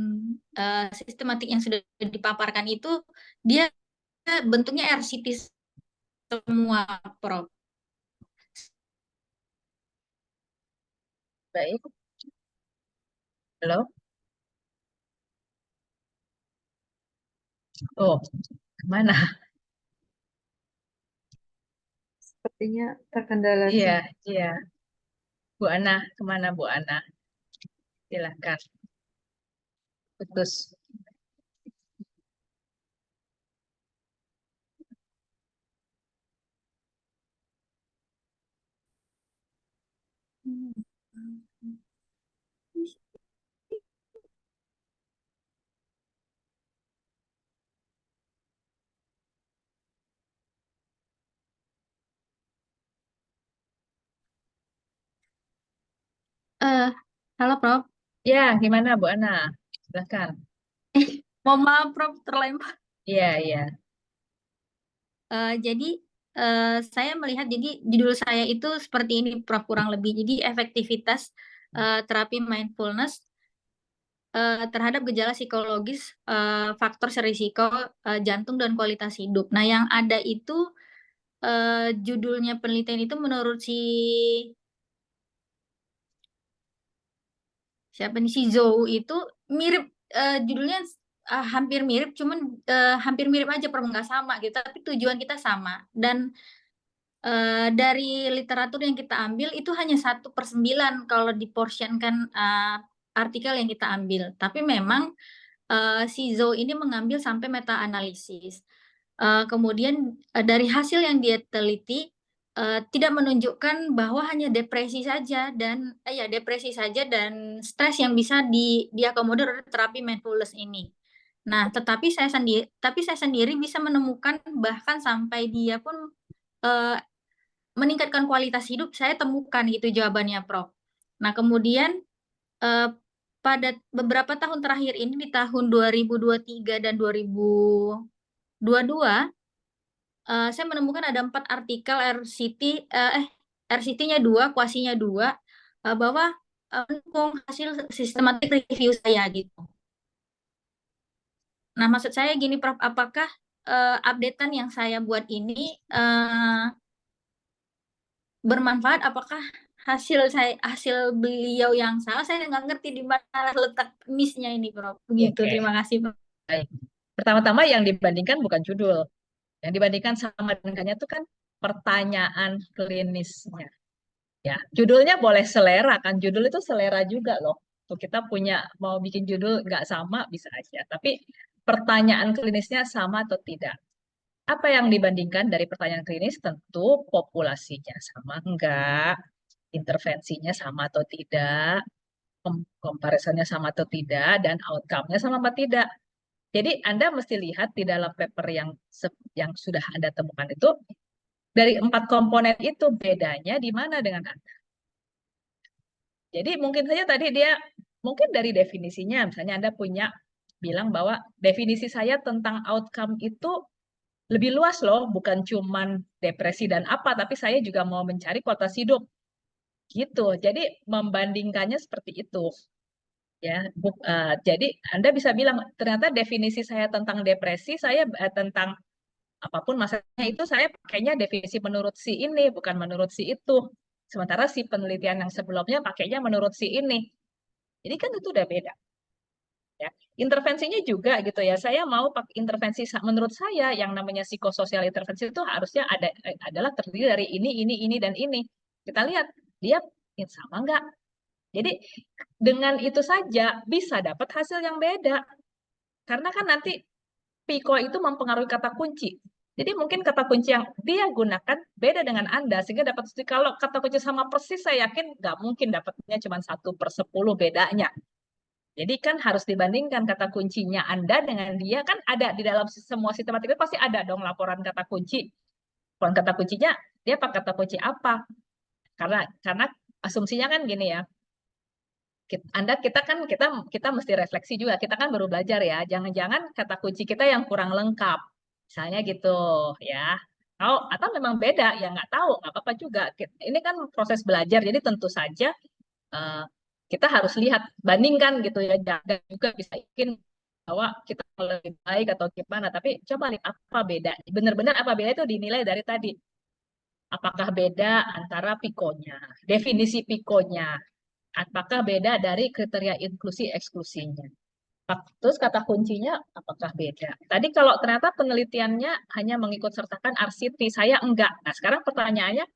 sistematik yang sudah dipaparkan itu dia bentuknya RCT semua, Prof. Baik. Halo? Oh, kemana? Sepertinya terkendala Iya, sinyal. iya. Bu Ana, kemana Bu Ana? Silakan. Putus. Halo, Prof. Ya, gimana Bu Ana? Silakan. Mohon maaf, Prof, terlempar. Iya, iya. Jadi saya melihat jadi judul saya itu seperti ini, Prof, kurang lebih. Jadi efektivitas terapi mindfulness terhadap gejala psikologis faktor serisiko jantung dan kualitas hidup. Nah, yang ada itu judulnya penelitian itu menurut siapa nih, si Zhou itu mirip, judulnya hampir mirip, cuman hampir mirip aja, Prof, nggak sama gitu. Tapi tujuan kita sama. Dan dari literatur yang kita ambil itu hanya 1/9 kalau diporsienkan artikel yang kita ambil. Tapi memang si Zhou ini mengambil sampai meta analisis. Kemudian dari hasil yang dia teliti tidak menunjukkan bahwa hanya depresi saja dan stres yang bisa diakomodir oleh terapi mindfulness ini. Nah, tapi saya sendiri bisa menemukan bahkan sampai dia pun meningkatkan kualitas hidup, saya temukan gitu jawabannya, Prof. Nah, kemudian pada beberapa tahun terakhir ini, di tahun 2023 dan 2022, saya menemukan ada 4 artikel RCT-nya 2, kuasinya 2, bahwa mendukung hasil sistematik review saya gitu. Nah, maksud saya gini, Prof, apakah updatean yang saya buat ini bermanfaat? Apakah hasil beliau yang salah? Saya nggak ngerti di mana letak miss-nya ini, Prof. Begitu. Oke, Terima kasih, Prof. baik. Pertama-tama yang dibandingkan bukan judul. Yang dibandingkan sama dengannya itu kan pertanyaan klinisnya. Ya, judulnya boleh selera kan. Judul itu selera juga loh. Tuh kita punya mau bikin judul nggak sama bisa aja. Tapi pertanyaan klinisnya sama atau tidak. Apa yang dibandingkan dari pertanyaan klinis? Tentu populasinya sama enggak, intervensinya sama atau tidak, comparisonnya sama atau tidak, dan outcome-nya sama atau tidak. Jadi Anda mesti lihat di dalam paper yang sudah Anda temukan itu, dari 4 komponen itu bedanya di mana dengan Anda. Jadi mungkin saja tadi dia, mungkin dari definisinya, misalnya Anda bilang bahwa definisi saya tentang outcome itu lebih luas loh, bukan cuman depresi dan apa, tapi saya juga mau mencari kualitas hidup. Gitu. Jadi membandingkannya seperti itu. Ya, jadi Anda bisa bilang ternyata definisi saya tentang depresi, saya tentang apapun masalahnya itu saya pakainya definisi menurut si ini, bukan menurut si itu. Sementara si penelitian yang sebelumnya pakainya menurut si ini. Jadi kan itu udah beda. Ya. Intervensinya juga gitu ya. Saya mau pakai intervensi menurut saya yang namanya psikososial intervensi itu harusnya adalah terdiri dari ini dan ini. Kita lihat dia sama nggak? Jadi dengan itu saja bisa dapat hasil yang beda. Karena kan nanti PICO itu mempengaruhi kata kunci. Jadi mungkin kata kunci yang dia gunakan beda dengan Anda, sehingga dapat, kalau kata kunci sama persis, saya yakin nggak mungkin dapatnya cuma 1/10 bedanya. Jadi kan harus dibandingkan kata kuncinya Anda dengan dia, kan ada di dalam semua sistematik itu pasti ada dong laporan kata kunci. Laporan kata kuncinya, dia pakai kata kunci apa? Karena asumsinya kan gini ya, kita mesti refleksi juga. Kita kan baru belajar ya. Jangan-jangan kata kunci kita yang kurang lengkap. Misalnya gitu ya. Atau memang beda, ya nggak tahu, nggak apa-apa juga. Ini kan proses belajar, jadi tentu saja kita harus lihat, bandingkan gitu ya. Jangan juga bisa yakin bahwa kita lebih baik atau gimana. Tapi coba lihat apa beda. Benar-benar apa beda itu dinilai dari tadi. Apakah beda antara PICO-nya, definisi PICO-nya, apakah beda dari kriteria inklusi eksklusinya. Terus kata kuncinya apakah beda. Tadi kalau ternyata penelitiannya hanya mengikut sertakan RCT, saya enggak. Nah sekarang pertanyaannya,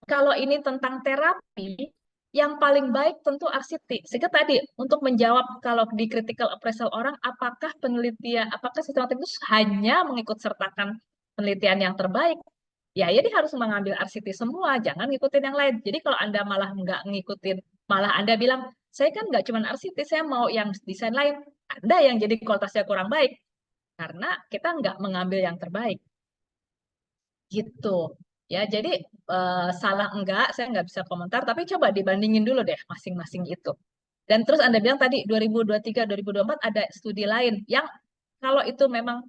kalau ini tentang terapi, yang paling baik tentu RCT. Sehingga tadi untuk menjawab kalau di critical appraisal orang, apakah sistematik itu hanya mengikut sertakan penelitian yang terbaik? Ya, jadi harus mengambil RCT semua, jangan ngikutin yang lain. Jadi kalau Anda malah nggak ngikutin, malah Anda bilang, saya kan nggak cuma RCT, saya mau yang desain lain. Anda yang jadi kualitasnya kurang baik. Karena kita nggak mengambil yang terbaik. Gitu. Ya, jadi salah enggak, saya nggak bisa komentar, tapi coba dibandingin dulu deh masing-masing itu. Dan terus Anda bilang tadi 2023, 2024 ada studi lain yang kalau itu memang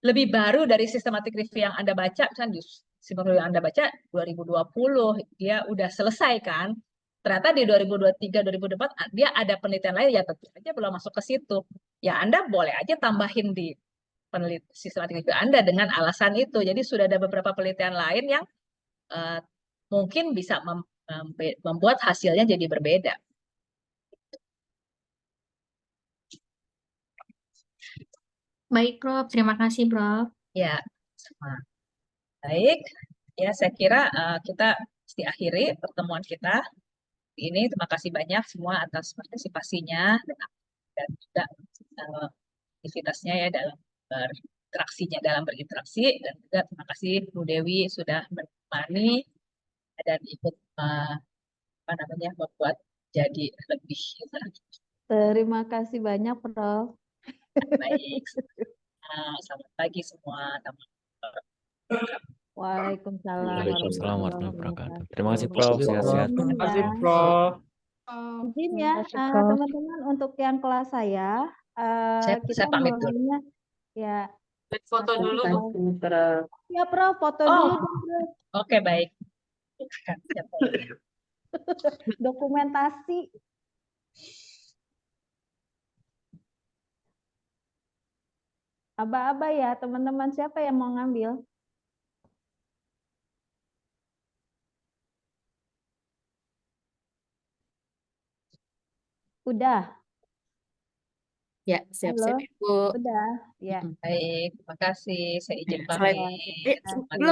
lebih baru dari sistematik review yang Anda baca, misalnya di sistematik review yang Anda baca 2020, dia udah selesai kan. Ternyata di 2023, 2024 dia ada penelitian lain, ya tentu saja belum masuk ke situ. Ya Anda boleh aja tambahin di sistematik review Anda dengan alasan itu. Jadi sudah ada beberapa penelitian lain yang mungkin bisa membuat hasilnya jadi berbeda. Baik, Prof. Terima kasih, Prof. Ya, sama. Baik. Ya, saya kira kita mesti akhiri pertemuan kita ini. Terima kasih banyak semua atas partisipasinya dan juga aktivitasnya ya dalam berinteraksi, dan juga terima kasih Bu Dewi sudah menemani dan ikut membuat jadi lebih Terima kasih banyak, Prof. baik. Selamat pagi semua teman-teman. Waalaikumsalam Waalaikumsalam warahmatullahi warahmatullahi wabarakatuh. wabarakatuh. Terima kasih Prof, Prof. sehat-sehat. Izin Terima kasih, ya, Prof. izin Terima ya, kasih, Prof. teman-teman untuk yang kelas saya, kita Saya pamit dulu. mulainya ya. Foto Satu, dulu dua. Prof. Ya Prof, foto Oh, dulu dong, Prof. oke baik. Siap. Dokumentasi. Aba-aba ya, teman-teman, siapa yang mau ngambil? Udah, Ya, siap-siap halo, Ibu. udah, ya. Baik, terima kasih. Saya izin Slide. pamit. Ya. Selamat Belum